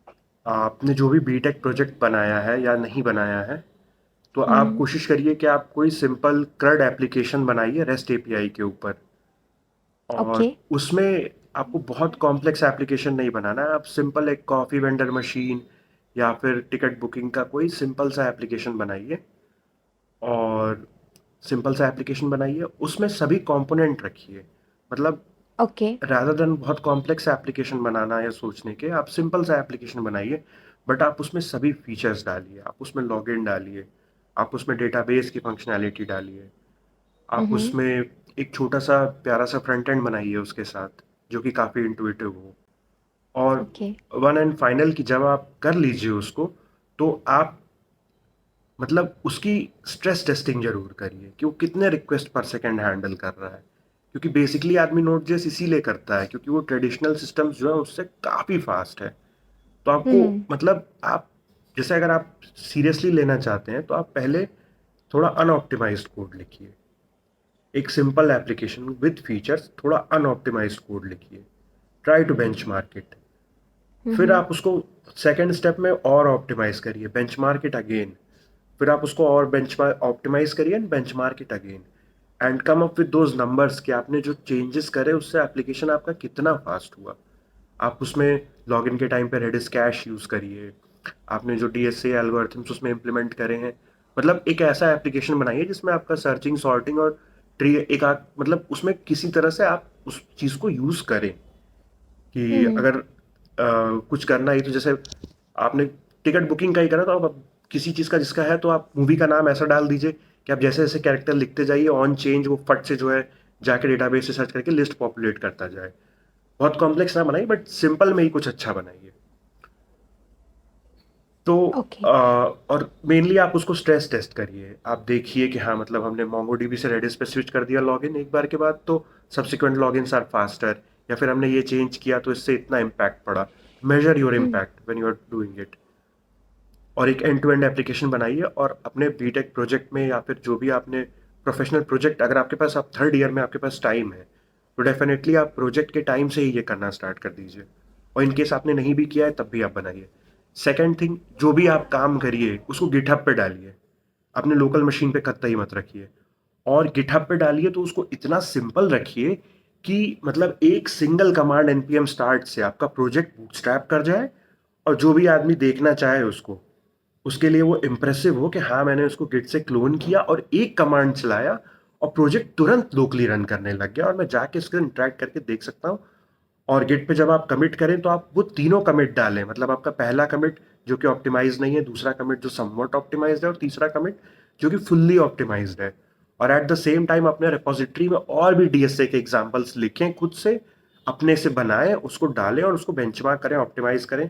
आपने जो भी बीटेक प्रोजेक्ट बनाया है या नहीं बनाया है, तो आप हम्म। कोशिश करिए कि आप कोई सिंपल CRUD एप्लीकेशन बनाइए रेस्ट एपीआई के ऊपर। ओके। और उसमें आपको बहुत कॉम्प्लेक्स एप्लीकेशन नहीं बनाना है। आप सिंपल एक कॉफ़ी वेंडर मशीन या फिर टिकट बुकिंग का कोई सिंपल सा एप्लीकेशन बनाइए, और सिंपल सा एप्लीकेशन बनाइए, उसमें सभी कंपोनेंट रखिए। मतलब ओके। रादर देन बहुत कॉम्प्लेक्स एप्लीकेशन बनाना या सोचने के, आप सिंपल सा एप्लीकेशन बनाइए, बट आप उसमें सभी फीचर्स डालिए, आप उसमें लॉगिन डालिए, आप उसमें डेटाबेस की फंक्शनैलिटी डालिए, आप हम्म। उसमें एक छोटा सा प्यारा सा फ्रंट एंड बनाइए उसके साथ, जो कि काफ़ी इंटुइटिव हो। और ओके। वन एंड फाइनल कि जब आप कर लीजिए उसको, तो आप मतलब उसकी स्ट्रेस टेस्टिंग जरूर करिए कि वो कितने रिक्वेस्ट पर सेकंड हैंडल कर रहा है, क्योंकि बेसिकली आदमी नोट जेएस इसीलिए करता है क्योंकि वो ट्रेडिशनल सिस्टम्स जो है उससे काफ़ी फास्ट है। तो आपको हम्म। मतलब आप जैसे अगर आप सीरियसली लेना चाहते हैं तो आप पहले थोड़ा अनऑप्टिमाइज्ड कोड लिखिए, एक सिंपल एप्लीकेशन विद फीचर्स, थोड़ा अनऑप्टिमाइज्ड कोड लिखिए, ट्राई टू बेंचमार्क इट। फिर हम्म। आप उसको सेकंड स्टेप में और ऑप्टिमाइज करिए, बेंचमार्क इट अगेन। फिर आप उसको और बेंचमार्क ऑप्टिमाइज करिए and benchmark it again, and come up with those numbers कि आपने जो चेंजेस करे उससे एप्लीकेशन आपका कितना फास्ट हुआ। आप उसमें लॉगिन के टाइम पे रेडिस कैश यूज़ करिए, आपने जो डीएसए एल्गोरिथम्स उसमें इम्प्लीमेंट करे हैं, मतलब एक ऐसा एप्लीकेशन बनाइए जिसमें आपका सर्चिंग सॉर्टिंग और ट्री एक आध मतलब उसमें किसी तरह से आप उस चीज़ को यूज़ करें कि हम्म। अगर कुछ करना ही तो जैसे आपने टिकट बुकिंग का ही करा तो आप किसी चीज़ का जिसका है तो आप मूवी का नाम ऐसा डाल दीजिए कि आप जैसे जैसे कैरेक्टर लिखते जाइए ऑन चेंज वो फट से जो है जाके डेटाबेस से सर्च करके लिस्ट पॉपुलेट करता जाए। बहुत कॉम्प्लेक्स ना बनाइए बट सिंपल में ही कुछ अच्छा बनाइए। तो ओके। और मेनली आप उसको स्ट्रेस टेस्ट करिए, आप देखिए कि हाँ मतलब हमने मोंगोडीबी से रेडिस पे स्विच कर दिया लॉगिन एक बार के बाद तो सब्सिक्वेंट लॉगिन्स आर फास्टर, या फिर हमने ये चेंज किया तो इससे इतना इम्पैक्ट पड़ा। Major your hmm. Impact when you are doing it, और एक एंड टू एंड एप्लीकेशन बनाइए। और अपने बीटेक प्रोजेक्ट में या फिर जो भी आपने प्रोफेशनल प्रोजेक्ट, अगर आपके पास आप थर्ड ईयर में आपके पास टाइम है तो डेफिनेटली आप प्रोजेक्ट के टाइम से ही ये करना स्टार्ट कर दीजिए, और इनकेस आपने नहीं भी किया है तब भी आप बनाइए। सेकेंड थिंग, जो भी आप काम करिए उसको गिटहब पे डालिए, अपने लोकल मशीन पे कतई मत रखिए, और गिटहब पे डालिए तो उसको इतना सिंपल रखिए कि मतलब एक सिंगल कमांड npm स्टार्ट से आपका प्रोजेक्ट बूटस्ट्रैप कर जाए, और जो भी आदमी देखना चाहे उसको, उसके लिए वो इम्प्रेसिव हो कि हाँ मैंने उसको गिट से क्लोन किया और एक कमांड चलाया और प्रोजेक्ट तुरंत लोकली रन करने लग गया और मैं जाके इसके इंटरेक्ट करके देख सकता हूँ। और गिट पे जब आप कमिट करें तो आप वो तीनों कमिट डालें, मतलब आपका पहला कमिट जो कि ऑप्टिमाइज नहीं है, दूसरा कमिट जो समवट ऑप्टिमाइज्ड है, और तीसरा कमिट जो कि फुल्ली ऑप्टिमाइज्ड है। और एट द सेम टाइम अपने रिपोजिटरी में और भी डीएसए के एग्जांपल्स लिखें, खुद से अपने से बनाएं, उसको डालें और उसको बेंचमार्क करें, ऑप्टिमाइज करें।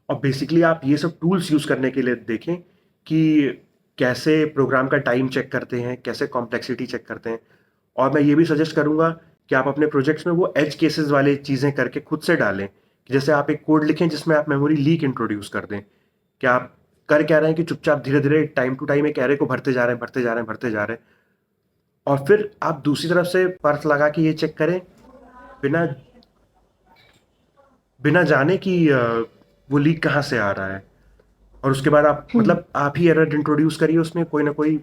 और बेसिकली आप ये सब टूल्स यूज करने के लिए देखें कि कैसे प्रोग्राम का टाइम चेक करते हैं, कैसे कॉम्प्लेक्सिटी चेक करते हैं। और मैं ये भी सजेस्ट करूंगा कि आप अपने प्रोजेक्ट्स में वो एज केसेस वाली चीज़ें करके खुद से डालें, कि जैसे आप एक कोड लिखें जिसमें आप मेमोरी लीक इंट्रोड्यूस कर दें, कि आप कर क्या रहे हैं कि चुपचाप धीरे धीरे टाइम टू टाइम एक एरे को भरते जा रहे हैं, भरते जा रहे हैं, भरते जा रहे हैं, और फिर आप दूसरी तरफ से पर्थ लगा के ये चेक करें बिना बिना जाने कि वो लीक कहाँ से आ रहा है। और उसके बाद आप हम्म। मतलब आप ही एरर इंट्रोड्यूस करिए उसमें, कोई ना कोई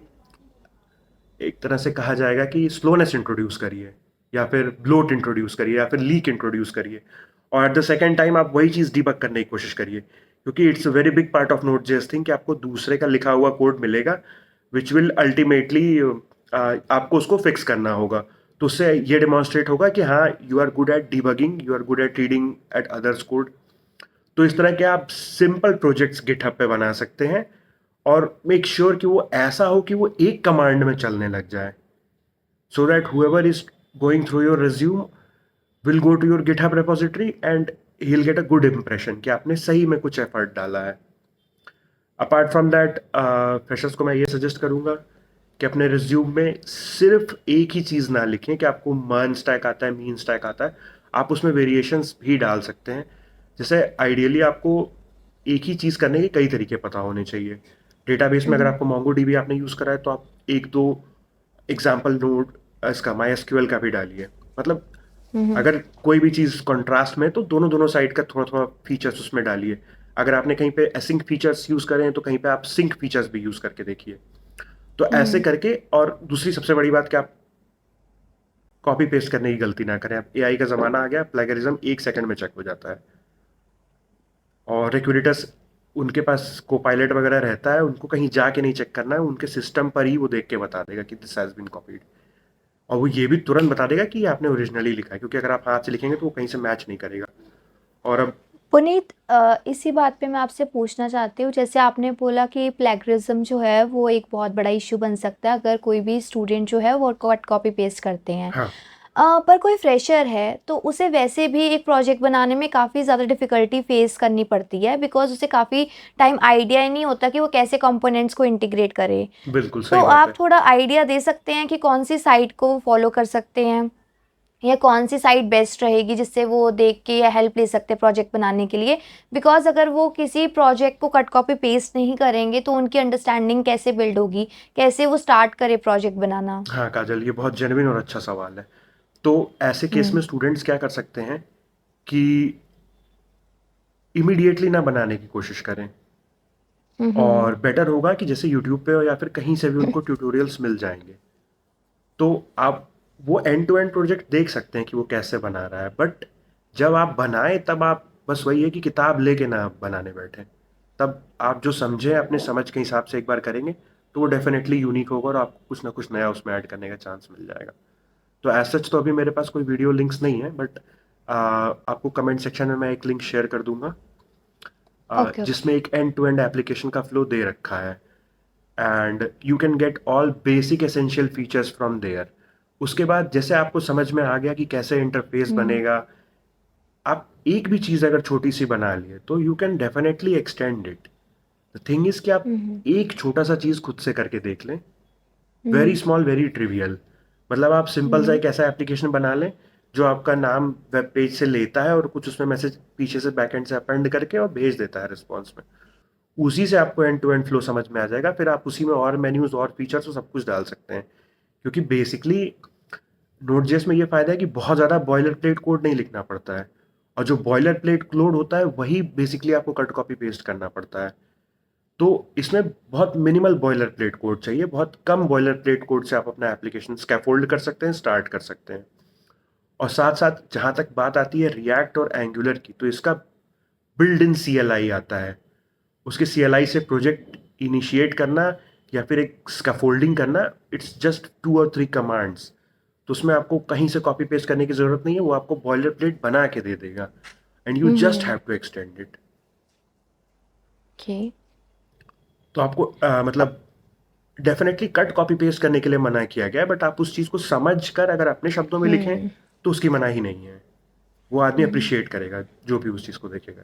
एक तरह से कहा जाएगा कि स्लोनेस इंट्रोड्यूस करिए, या फिर ब्लोट इंट्रोड्यूस करिए, या फिर लीक इंट्रोड्यूस करिए। और एट द सेकेंड टाइम आप वही चीज़ डीबग करने की कोशिश करिए, क्योंकि it's a very big part of note JS thing कि आपको दूसरे का लिखा हुआ कोड मिलेगा विच विल अल्टीमेटली आपको उसको फिक्स करना होगा। तो उससे ये डिमॉन्स्ट्रेट होगा कि हाँ you are good at debugging, you are good at reading at others code. तो इस तरह के आप सिंपल प्रोजेक्ट्स गिटहब पे बना सकते हैं, और मेक श्योर कि वो ऐसा हो कि वो एक कमांड में चलने लग जाए, so that whoever is going through your resume will go to your GitHub repository and he'll get a good impression कि आपने सही में कुछ एफर्ट डाला है। अपार्ट फ्रॉम दैट फ्रेशर्स को मैं ये सजेस्ट करूंगा कि अपने रिज्यूम में सिर्फ एक ही चीज़ ना लिखें कि आपको मर्न स्टैक आता है, मीन स्टैक आता है। आप उसमें वेरिएशंस भी डाल सकते हैं। जैसे आइडियली आपको एक ही चीज़ करने के कई तरीके पता होने चाहिए। डेटाबेस में अगर हम्म। आपको मोंगोडीबी आपने यूज़ करा है तो आप एक दो एग्जाम्पल नोड इसका MySQL का भी डालिए। मतलब हम्म। अगर कोई भी चीज़ कॉन्ट्रास्ट में तो दोनों दोनों साइड का थोड़ा थोड़ा फीचर्स उसमें डालिए। अगर आपने कहीं पे एसिंक फीचर्स यूज़ करें हैं तो कहीं पे आप सिंक फीचर्स भी यूज़ करके देखिए। तो ऐसे हम्म। करके, और दूसरी सबसे बड़ी बात कि आप कॉपी पेस्ट करने की गलती ना करें। अब एआई का ज़माना आ गया, प्लेगरिज्म एक सेकंड में चेक हो जाता है, और रिक्रूटर्स उनके पास को पायलट वगैरह रहता है, उनको कहीं जाके नहीं चेक करना है, उनके सिस्टम पर ही वो देख के बता देगा कि दिस हैज़ बीन कॉपीड। और वो ये भी तुरंत बता देगा कि ये आपने ओरिजिनली लिखा है, क्योंकि अगर आप हाथ से लिखेंगे तो वो कहीं से मैच नहीं करेगा। और अब पुनीत, इसी बात पे मैं आपसे पूछना चाहती हूँ, जैसे आपने बोला कि प्लेगरिज्म जो है वो एक बहुत बड़ा इशू बन सकता है अगर कोई भी स्टूडेंट जो है वो कट कॉपी पेस्ट करते हैं। हाँ। पर कोई फ्रेशर है तो उसे वैसे भी एक प्रोजेक्ट बनाने में काफ़ी ज़्यादा डिफ़िकल्टी फेस करनी पड़ती है, बिकॉज़ उसे काफ़ी टाइम आइडिया ही नहीं होता कि वो कैसे कंपोनेंट्स को इंटीग्रेट करे। बिल्कुल तो सही बात आप है। थोड़ा आइडिया दे सकते हैं कि कौन सी साइट को फॉलो कर सकते हैं या कौन सी साइट बेस्ट रहेगी जिससे वो देख के या हेल्प ले सकते हैं प्रोजेक्ट बनाने के लिए? बिकॉज़ अगर वो किसी प्रोजेक्ट को कट कॉपी पेस्ट नहीं करेंगे तो उनकी अंडरस्टैंडिंग कैसे बिल्ड होगी? कैसे वो स्टार्ट करे प्रोजेक्ट बनाना? हाँ, काजल, ये बहुत जेन्युइन और अच्छा सवाल है। तो ऐसे केस में हुँ। स्टूडेंट्स क्या कर सकते हैं कि इमीडिएटली ना बनाने की कोशिश करें, हुँ, हुँ। और बेटर होगा कि जैसे यूट्यूब पे या फिर कहीं से भी उनको ट्यूटोरियल्स मिल जाएंगे, तो आप वो एंड टू एंड प्रोजेक्ट देख सकते हैं कि वो कैसे बना रहा है। बट जब आप बनाएं तब आप बस वही है कि किताब लेके ना आप बनाने बैठें। तब आप जो समझें अपने समझ के हिसाब से एक बार करेंगे तो वो डेफिनेटली यूनिक होगा और आपको कुछ ना कुछ नया उसमें ऐड करने का चांस मिल जाएगा। तो एज सच तो अभी मेरे पास कोई वीडियो लिंक्स नहीं है, बट आपको कमेंट सेक्शन में मैं एक लिंक शेयर कर दूंगा, ओके, ओके। जिसमें एक एंड टू एंड एप्लीकेशन का फ्लो दे रखा है, and you can get all basic essential features from there. उसके बाद जैसे आपको समझ में आ गया कि कैसे इंटरफेस हुँ, बनेगा, आप एक भी चीज़ अगर छोटी सी बना लिए तो you can definitely extend it. The thing is कि आप हुँ, हुँ, एक छोटा सा चीज़ खुद से करके देख लें, वेरी हुँ, स्मॉल वेरी ट्रिवियल। मतलब आप सिंपल सा हुँ, एक ऐसा एप्लीकेशन बना लें जो आपका नाम वेब पेज से लेता है और कुछ उसमें मैसेज पीछे से बैकएंड से अपेंड करके और भेज देता है रिस्पॉन्स में। उसी से आपको एंड टू एंड फ्लो समझ में आ जाएगा। फिर आप उसी में और मेन्यूज और फीचर्स और सब कुछ डाल सकते हैं, क्योंकि बेसिकली नोड.जेएस में ये फायदा है कि बहुत ज़्यादा बॉयलर प्लेट कोड नहीं लिखना पड़ता है, और जो बॉयलर प्लेट कोड होता है वही बेसिकली आपको कट कॉपी पेस्ट करना पड़ता है। तो इसमें बहुत मिनिमल बॉयलर प्लेट कोड चाहिए, बहुत कम बॉयलर प्लेट कोड से आप अपना एप्लीकेशन स्कैफोल्ड कर सकते हैं, स्टार्ट कर सकते हैं। और साथ साथ जहाँ तक बात आती है रिएक्ट और एंगुलर की, तो इसका बिल्ड इन CLI आता है। उसके CLI से प्रोजेक्ट इनिशिएट करना या फिर एक स्कैफोल्डिंग करना, इट्स जस्ट 2 और 3 कमांड्स। तो उसमें आपको कहीं से कॉपी पेस्ट करने की जरूरत नहीं है, वो आपको बॉयलर प्लेट बना के दे देगा, and you um, just um, have to extend it. Okay. तो आपको अ, मतलब डेफिनेटली कट कॉपी पेस्ट करने के लिए मना किया गया है, बट आप उस चीज़ को समझ कर अगर अपने शब्दों में लिखें हुँ, तो उसकी मनाही नहीं है। वो आदमी हुँ, अप्रिशिएट करेगा जो भी उस चीज़ को देखेगा।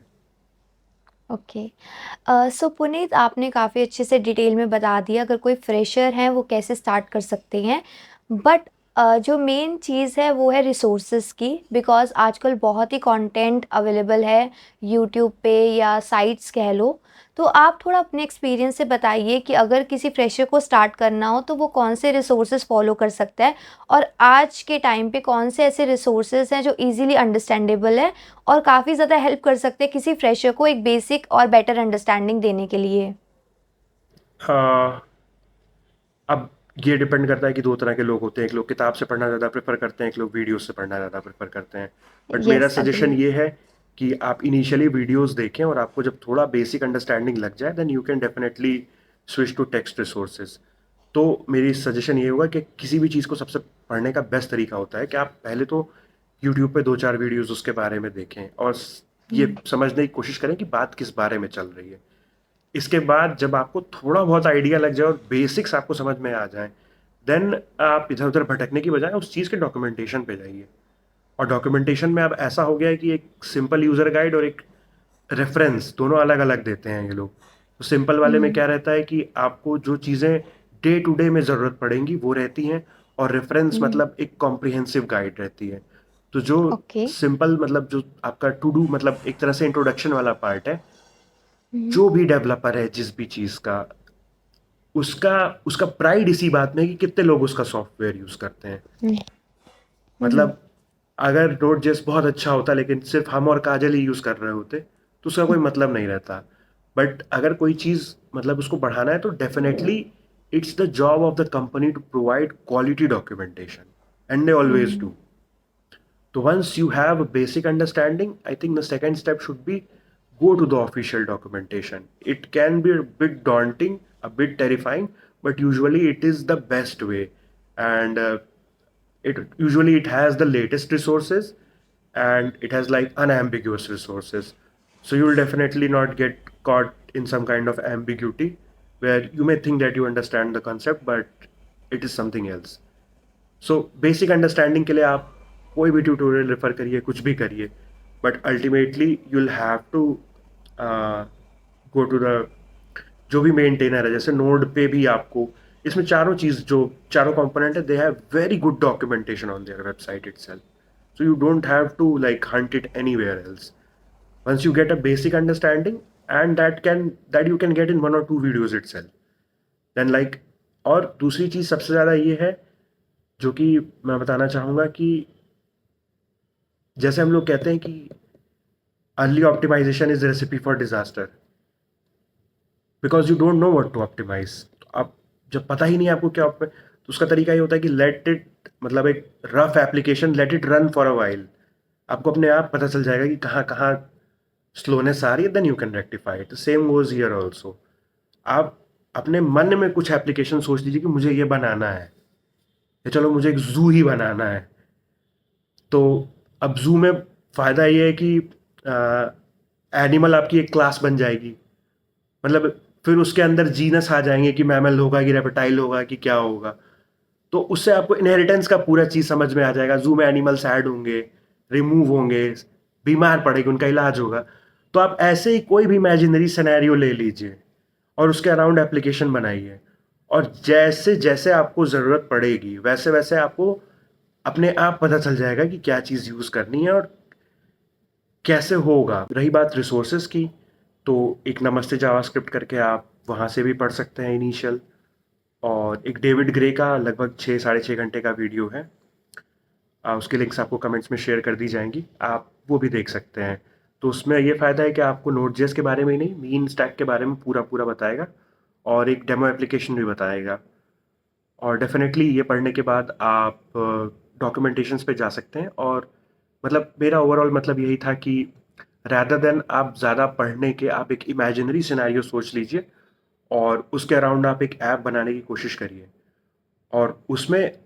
ओके। सो पुनीत, आपने काफ़ी अच्छे से डिटेल में बता दिया अगर कोई फ्रेशर हैं वो कैसे स्टार्ट कर सकते हैं। बट जो मेन चीज़ है वो है रिसोर्सेज की, बिकॉज़ आजकल बहुत ही कंटेंट अवेलेबल है यूट्यूब पे या साइट्स कह लो। तो आप थोड़ा अपने एक्सपीरियंस से बताइए कि अगर किसी फ्रेशर को स्टार्ट करना हो तो वो कौन से रिसोर्सेज फॉलो कर सकता है, और आज के टाइम पे कौन से ऐसे रिसोर्सेज हैं जो ईज़िली अंडरस्टैंडेबल है और काफ़ी ज़्यादा हेल्प कर सकते हैं किसी फ्रेशर को एक बेसिक और बेटर अंडरस्टैंडिंग देने के लिए? हाँ, अब ये डिपेंड करता है कि दो तरह के लोग होते हैं, एक लोग किताब से पढ़ना ज़्यादा प्रेफर करते हैं, एक लोग वीडियो से पढ़ना ज़्यादा प्रेफर करते हैं। बट मेरा येस, सजेशन एग्री। ये है कि आप इनिशियली वीडियोस देखें, और आपको जब थोड़ा बेसिक अंडरस्टैंडिंग लग जाए then you can definitely switch to text resources. तो मेरी सजेशन ये होगा कि किसी भी चीज़ को सबसे पढ़ने का बेस्ट तरीका होता है कि आप पहले तो यूट्यूब पे 2-4 वीडियोस उसके बारे में देखें और ये हुँ, समझने की कोशिश करें कि बात किस बारे में चल रही है। इसके बाद जब आपको थोड़ा बहुत आइडिया लग जाए और बेसिक्स आपको समझ में आ जाए, देन आप इधर उधर भटकने की बजाय उस चीज़ के डॉक्यूमेंटेशन पे जाइए। और डॉक्यूमेंटेशन में अब ऐसा हो गया है कि एक सिंपल यूज़र गाइड और एक रेफरेंस दोनों अलग अलग देते हैं ये लोग। तो सिंपल वाले में हुँ, क्या रहता है कि आपको जो चीज़ें डे टू डे में ज़रूरत पड़ेंगी वो रहती हैं, और रेफरेंस हुँ, मतलब एक कॉम्प्रिहेंसिव गाइड रहती है। तो जो ओके। सिंपल मतलब जो आपका टू डू मतलब एक तरह से इंट्रोडक्शन वाला पार्ट है, हुँ, जो भी डेवलपर है जिस भी चीज़ का, उसका उसका प्राइड इसी बात में है कि कितने लोग उसका सॉफ्टवेयर यूज़ करते हैं। हुँ, हुँ, मतलब अगर नोट जेएस बहुत अच्छा होता लेकिन सिर्फ हम और काजल ही यूज़ कर रहे होते तो उसका कोई मतलब नहीं रहता। बट अगर कोई चीज़ मतलब उसको बढ़ाना है तो definitely it's the job of the company to provide quality documentation, and they always um, do. So once you have a basic understanding, I think the second step should be go to the official documentation. It can be a bit daunting, a bit terrifying, but usually it is the best way. And it has the latest resources, and it has like unambiguous resources. So you will definitely not get caught in some kind of ambiguity where you may think that you understand the concept but it is something else. So basic understanding के लिए आप कोई भी tutorial refer करिए, कुछ भी करिए, but ultimately you will have to go to the जो भी मेंटेनर है, जैसे नोड पे भी आपको इसमें चारों चीज जो चारों कंपोनेंट है, they have very good documentation on their website itself, so you don't have to like hunt it anywhere else. Once you get a basic understanding, and that you can get in 1 or 2 videos itself, then like, और दूसरी चीज सबसे ज्यादा ये है जो कि मैं बताना चाहूँगा कि जैसे हम लोग कहते हैं कि early optimization is recipe for disaster, because you don't know what to optimize. आप जब पता ही नहीं आपको क्या तो उसका तरीका ये होता है कि लेट इट, मतलब एक rough application, let it run for a while, आपको अपने आप पता चल जाएगा कि कहाँ कहाँ स्लोनेस आ रही है, then you can rectify it. Same goes here also. आप अपने मन में कुछ एप्लीकेशन सोच लीजिए कि मुझे ये बनाना है, या चलो मुझे एक जू ही बनाना है, तो अब जू में फ़ायदा ये है कि एनिमल आपकी एक क्लास बन जाएगी, मतलब फिर उसके अंदर जीनस आ जाएंगे कि मैमल होगा कि रेप्टाइल होगा कि क्या होगा, तो उससे आपको इनहेरिटेंस का पूरा चीज़ समझ में आ जाएगा। जू में एनिमल्स ऐड होंगे, रिमूव होंगे, बीमार पड़ेगी, उनका इलाज होगा। तो आप ऐसे ही कोई भी इमेजिनरी सिनेरियो ले लीजिए और उसके अराउंड एप्लीकेशन बनाइए, और जैसे जैसे आपको ज़रूरत पड़ेगी वैसे वैसे आपको अपने आप पता चल जाएगा कि क्या चीज़ यूज़ करनी है और कैसे होगा। रही बात रिसोर्सेज की, तो एक नमस्ते जावास्क्रिप्ट करके आप वहाँ से भी पढ़ सकते हैं इनिशियल, और एक डेविड ग्रे का लगभग 6-6.5 घंटे का वीडियो है, उसके लिंक्स आपको कमेंट्स में शेयर कर दी जाएंगी, आप वो भी देख सकते हैं। तो उसमें ये फ़ायदा है कि आपको नोड.जेएस के बारे में ही नहीं, मीन स्टैक के बारे में पूरा पूरा बताएगा, और एक डेमो एप्लीकेशन भी बताएगा। और डेफिनेटली ये पढ़ने के बाद आप डॉक्यूमेंटेशंस पे जा सकते हैं। और मतलब मेरा ओवरऑल मतलब यही था कि रैदर देन आप ज़्यादा पढ़ने के, आप एक इमेजिनरी सिनेरियो सोच लीजिए और उसके अराउंड आप एक ऐप बनाने की कोशिश करिए। और उसमें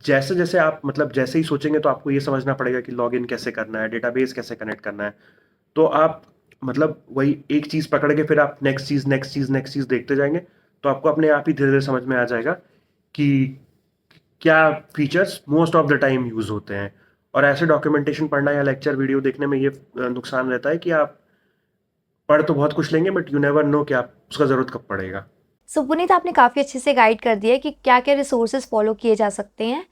जैसे जैसे आप मतलब जैसे ही सोचेंगे तो आपको ये समझना पड़ेगा कि लॉगिन कैसे करना है, डेटाबेस कैसे कनेक्ट करना है। तो आप मतलब वही एक चीज़ पकड़ के फिर आप नेक्स्ट चीज़ नेक्स्ट चीज़ नेक्स्ट चीज़ देखते जाएंगे, तो आपको अपने आप ही धीरे धीरे समझ में आ जाएगा कि क्या features most of the time use होते हैं। और ऐसे डॉक्यूमेंटेशन पढ़ना या लेक्चर वीडियो देखने में ये नुकसान रहता है कि आप पढ़ तो बहुत कुछ लेंगे बट यू नेवर नो कि आप उसका ज़रूरत कब पड़ेगा। सो पुनीत, आपने काफ़ी अच्छे से गाइड कर दिया कि क्या क्या रिसोर्सेज फॉलो किए जा सकते हैं।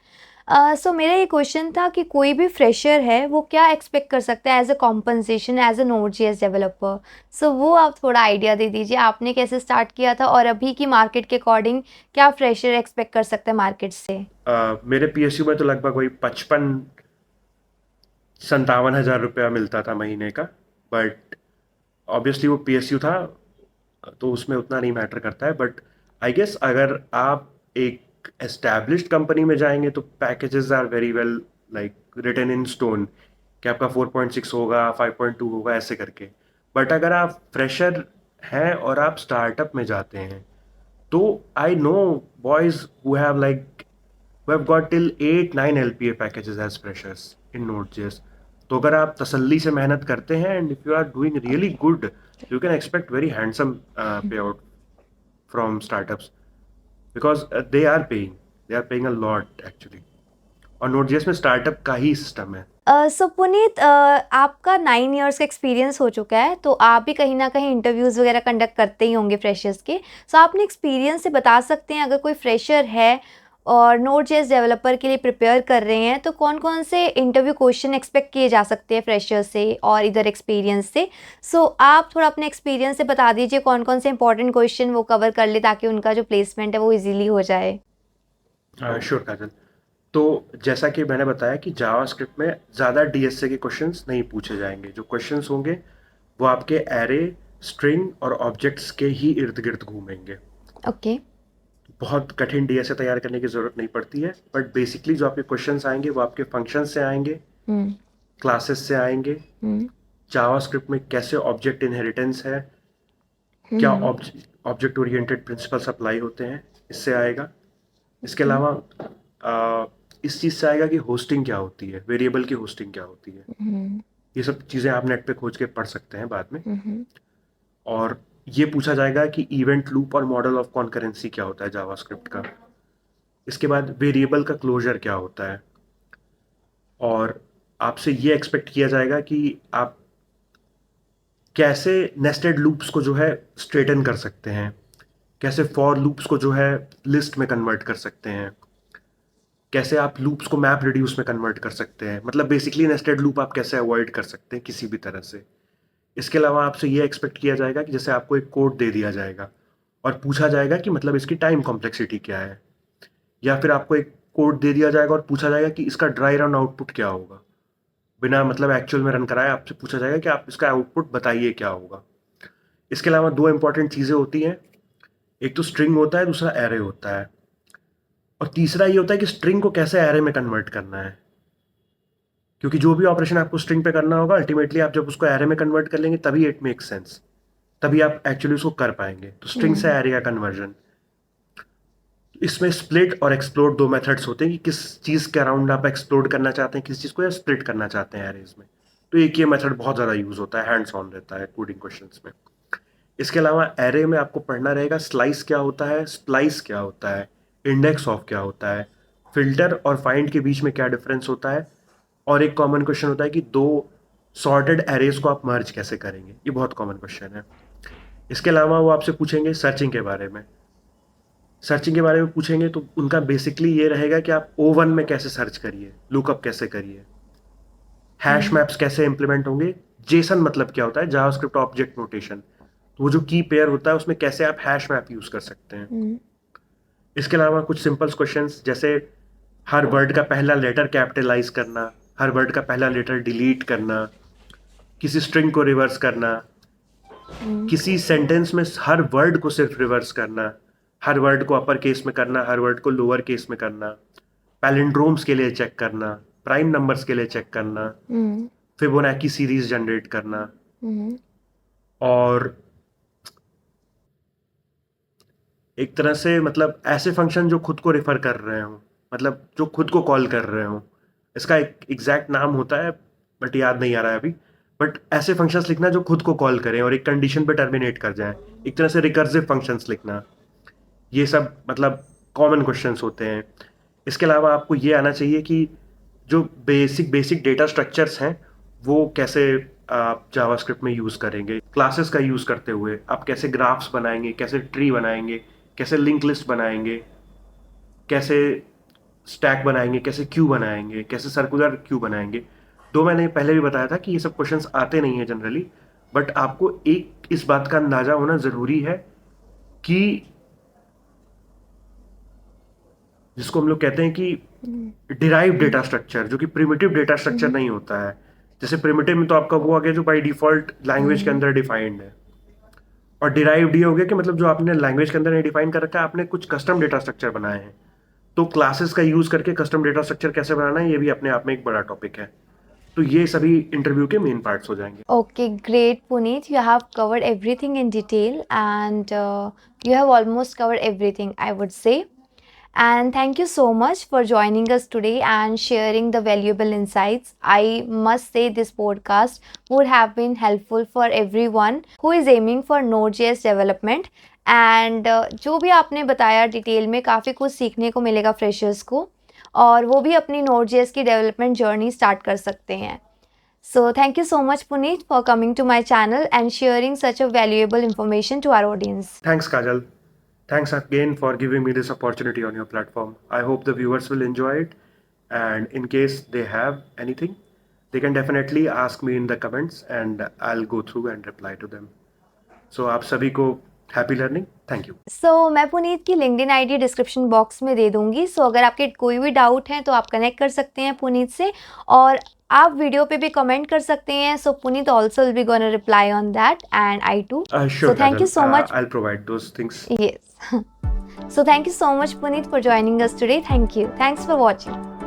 सो मेरा ये क्वेश्चन था कि कोई भी फ्रेशर है वो क्या एक्सपेक्ट कर सकता है as a compensation as a Node JS developer. So वो आप थोड़ा आइडिया दे दीजिए, आपने कैसे स्टार्ट किया था और अभी की मार्केट के अकॉर्डिंग क्या फ्रेशर एक्सपेक्ट कर सकता है मार्केट से। मेरे पीएसयू में तो लगभग वही 55-57 हज़ार रुपया मिलता था महीने का, बट ऑब्वियसली वो पीएसयू था तो उसमें उतना नहीं मैटर करता है। बट आई गेस अगर आप एक एस्टैब्लिश्ड कंपनी में जाएंगे तो packages are very well like written in stone कि आपका 4.6 होगा, 5.2 होगा, ऐसे करके। बट अगर आप फ्रेशर हैं और आप स्टार्टअप में जाते हैं तो I know boys who have like who have got till 8-9 LPA packages as freshers in Node.js. तो अगर आप तसल्ली से मेहनत करते हैं and if you are doing really good, you can expect very handsome payout from startups because they are paying a lot actually. और Node.js में startup का ही सिस्टम है। सो पुनीत, आपका 9 इयर्स का एक्सपीरियंस हो चुका है, तो आप भी कहीं ना कहीं इंटरव्यूज़ वगैरह कंडक्ट करते ही होंगे फ्रेशर्स के। सो आपने एक्सपीरियंस से बता सकते हैं, अगर कोई फ्रेशर है और नोड.जेएस डेवलपर के लिए प्रिपेयर कर रहे हैं तो कौन कौन से इंटरव्यू क्वेश्चन एक्सपेक्ट किए जा सकते हैं फ्रेशर से और इधर एक्सपीरियंस से। सो आप थोड़ा अपने एक्सपीरियंस से बता दीजिए कौन कौन से इंपॉर्टेंट क्वेश्चन वो कवर कर ले ताकि उनका जो प्लेसमेंट है वो इजीली हो जाए। श्योर काजल। तो जैसा कि मैंने बताया कि जावास्क्रिप्ट में ज़्यादा डीएसए के क्वेश्चंस नहीं पूछे जाएंगे। जो क्वेश्चंस होंगे वो आपके एरे, स्ट्रिंग और ऑब्जेक्ट्स के ही इर्द गिर्द घूमेंगे। ओके। बहुत कठिन डीएसए तैयार करने की ज़रूरत नहीं पड़ती है, बट बेसिकली जो आपके क्वेश्चंस आएंगे वो आपके फंक्शंस से आएंगे, हम्म। क्लासेस से आएंगे, हम्म। जावास्क्रिप्ट में कैसे ऑब्जेक्ट इनहेरिटेंस है, क्या हम्म। ऑब्जेक्ट ओरिएंटेड प्रिंसिपल्स अप्लाई होते हैं, इससे आएगा। इसके ओके। अलावा इस चीज़ से आएगा कि होस्टिंग क्या होती है, वेरिएबल की होस्टिंग क्या होती है, हम्म। ये सब चीज़ें आप नेट पे खोज के पढ़ सकते हैं बाद में। हम्म। और ये पूछा जाएगा कि इवेंट लूप और मॉडल ऑफ कॉन्करेंसी क्या होता है जावास्क्रिप्ट का। इसके बाद वेरिएबल का क्लोजर क्या होता है, और आपसे ये एक्सपेक्ट किया जाएगा कि आप कैसे नेस्टेड लूप्स को जो है स्ट्रेटन कर सकते हैं, कैसे फॉर लूप्स को जो है लिस्ट में कन्वर्ट कर सकते हैं, कैसे आप लूप्स को मैप रिड्यूस में कन्वर्ट कर सकते हैं, मतलब बेसिकली नेस्टेड लूप आप कैसे अवॉइड कर सकते हैं किसी भी तरह से। इसके अलावा आपसे ये एक्सपेक्ट किया जाएगा कि जैसे आपको एक कोड दे दिया जाएगा और पूछा जाएगा कि मतलब इसकी टाइम कॉम्प्लेक्सिटी क्या है, या फिर आपको एक कोड दे दिया जाएगा और पूछा जाएगा कि इसका ड्राई रन आउटपुट क्या होगा, बिना मतलब एक्चुअल में रन कराए आपसे पूछा जाएगा कि आप इसका आउटपुट बताइए क्या होगा। इसके अलावा दो इंपॉर्टेंट चीज़ें होती हैं, एक तो स्ट्रिंग होता है, दूसरा एरे होता है, और तीसरा ये होता है कि स्ट्रिंग को कैसे एरे में कन्वर्ट करना है, क्योंकि जो भी ऑपरेशन आपको स्ट्रिंग पे करना होगा अल्टीमेटली आप जब उसको एरे में कन्वर्ट कर लेंगे तभी इट मेक सेंस, तभी आप एक्चुअली उसको कर पाएंगे। तो स्ट्रिंग से एरे का कन्वर्जन, इसमें स्प्लिट और एक्सप्लोड दो मेथड्स होते हैं कि किस चीज़ के अराउंड आप एक्सप्लोड करना चाहते हैं, किस चीज़ को या स्प्लिट करना चाहते हैं एरेज में। तो एक ये मेथड बहुत ज़्यादा यूज़ होता है, हैंड्स ऑन रहता है कोडिंग क्वेश्चंस में। इसके अलावा एरे में आपको पढ़ना रहेगा स्लाइस क्या होता है, स्प्लाइस क्या होता है, इंडेक्स ऑफ क्या होता है, फिल्टर और फाइंड के बीच में क्या डिफरेंस होता है, और एक कॉमन क्वेश्चन होता है कि दो सॉर्टेड एरेज को आप मर्ज कैसे करेंगे। ये बहुत कॉमन क्वेश्चन है। इसके अलावा वो आपसे पूछेंगे सर्चिंग के बारे में। सर्चिंग के बारे में पूछेंगे तो उनका बेसिकली ये रहेगा कि आप O1 में कैसे सर्च करिए, लुकअप कैसे करिए, हैश मैप्स कैसे इंप्लीमेंट होंगे, जेसन मतलब क्या होता है, जावास्क्रिप्ट ऑब्जेक्ट नोटेशन, तो वो जो की पेयर होता है उसमें कैसे आप हैश मैप यूज कर सकते हैं। इसके अलावा कुछ सिंपल क्वेश्चंस जैसे हर वर्ड का पहला लेटर कैपिटलाइज करना, हर वर्ड का पहला लेटर डिलीट करना, किसी स्ट्रिंग को रिवर्स करना, किसी सेंटेंस में हर वर्ड को सिर्फ रिवर्स करना, हर वर्ड को अपर केस में करना, हर वर्ड को लोअर केस में करना, पैलिंड्रोम्स के लिए चेक करना, प्राइम नंबर्स के लिए चेक करना, फिबोनाची सीरीज जनरेट करना, और एक तरह से मतलब ऐसे फंक्शन जो खुद को रेफर कर रहे हो, मतलब जो खुद को कॉल कर रहे हो, इसका एक एग्जैक्ट नाम होता है बट याद नहीं आ रहा है अभी, बट ऐसे फंक्शंस लिखना जो खुद को कॉल करें और एक कंडीशन पे टर्मिनेट कर जाए, एक तरह से रिकर्सिव फंक्शंस लिखना। ये सब मतलब कॉमन क्वेश्चंस होते हैं। इसके अलावा आपको ये आना चाहिए कि जो बेसिक डेटा स्ट्रक्चर्स हैं वो कैसे आप जावास्क्रिप्ट में यूज़ करेंगे, क्लासेस का यूज़ करते हुए आप कैसे ग्राफ्स बनाएंगे, कैसे ट्री बनाएंगे, कैसे लिंक लिस्ट बनाएंगे, कैसे स्टैक बनाएंगे, कैसे क्यू बनाएंगे, कैसे सर्कुलर क्यू बनाएंगे। तो मैंने पहले भी बताया था कि ये सब क्वेश्चंस आते नहीं हैं जनरली, बट आपको एक इस बात का अंदाजा होना ज़रूरी है कि जिसको हम लोग कहते हैं कि डिराइव डेटा स्ट्रक्चर, जो कि प्रिमिटिव डेटा स्ट्रक्चर नहीं होता है। जैसे प्रिमिटिव में तो आपका वो आ गया जो बाय डिफॉल्ट लैंग्वेज के अंदर डिफाइंड है, और डिराइव्ड ये हो गया कि मतलब जो आपने लैंग्वेज के अंदर नहीं डिफाइन कर रखा है, आपने कुछ कस्टम डेटा स्ट्रक्चर बनाए हैं। तो क्लासेस का यूज करके कस्टम डेटा स्ट्रक्चर कैसे बनाना है ये भी अपने आप में एक बड़ा टॉपिक है। तो ये सभी इंटरव्यू के मेन पार्ट्स हो जाएंगे। Okay, great, Puneet. You have covered everything in detail, and you have almost covered everything, I would say. And thank you so much for joining us today and sharing the valuable insights. I must say this podcast would have been helpful for everyone who is aiming for Node.js development. And जो भी आपने बताया detail में काफ़ी कुछ सीखने को मिलेगा फ्रेशर्स को, और वो भी अपनी Node.js की डेवलपमेंट जर्नी स्टार्ट कर सकते हैं. So thank you so much, Puneet, for coming to my channel and sharing such a valuable information to our audience. Thanks, Kajal. Thanks again for giving me this opportunity on your platform. I hope the viewers will enjoy it. And in case they have anything, they can definitely ask me in the comments and I'll go through and reply to them. So आप सभी को happy learning, thank you. So मैं पुनीत की LinkedIn ID description box में दे दूंगी. So अगर आपके कोई भी डाउट है तो आप कनेक्ट कर सकते हैं पुनीत से, और आप वीडियो पे भी कमेंट कर सकते हैं. So Puneet also will be going to reply on that, and I too. Sure, So thank you so much. I'll provide those things. Yes. So thank you so much, Puneet, for joining us today. Thank you. Thanks for watching.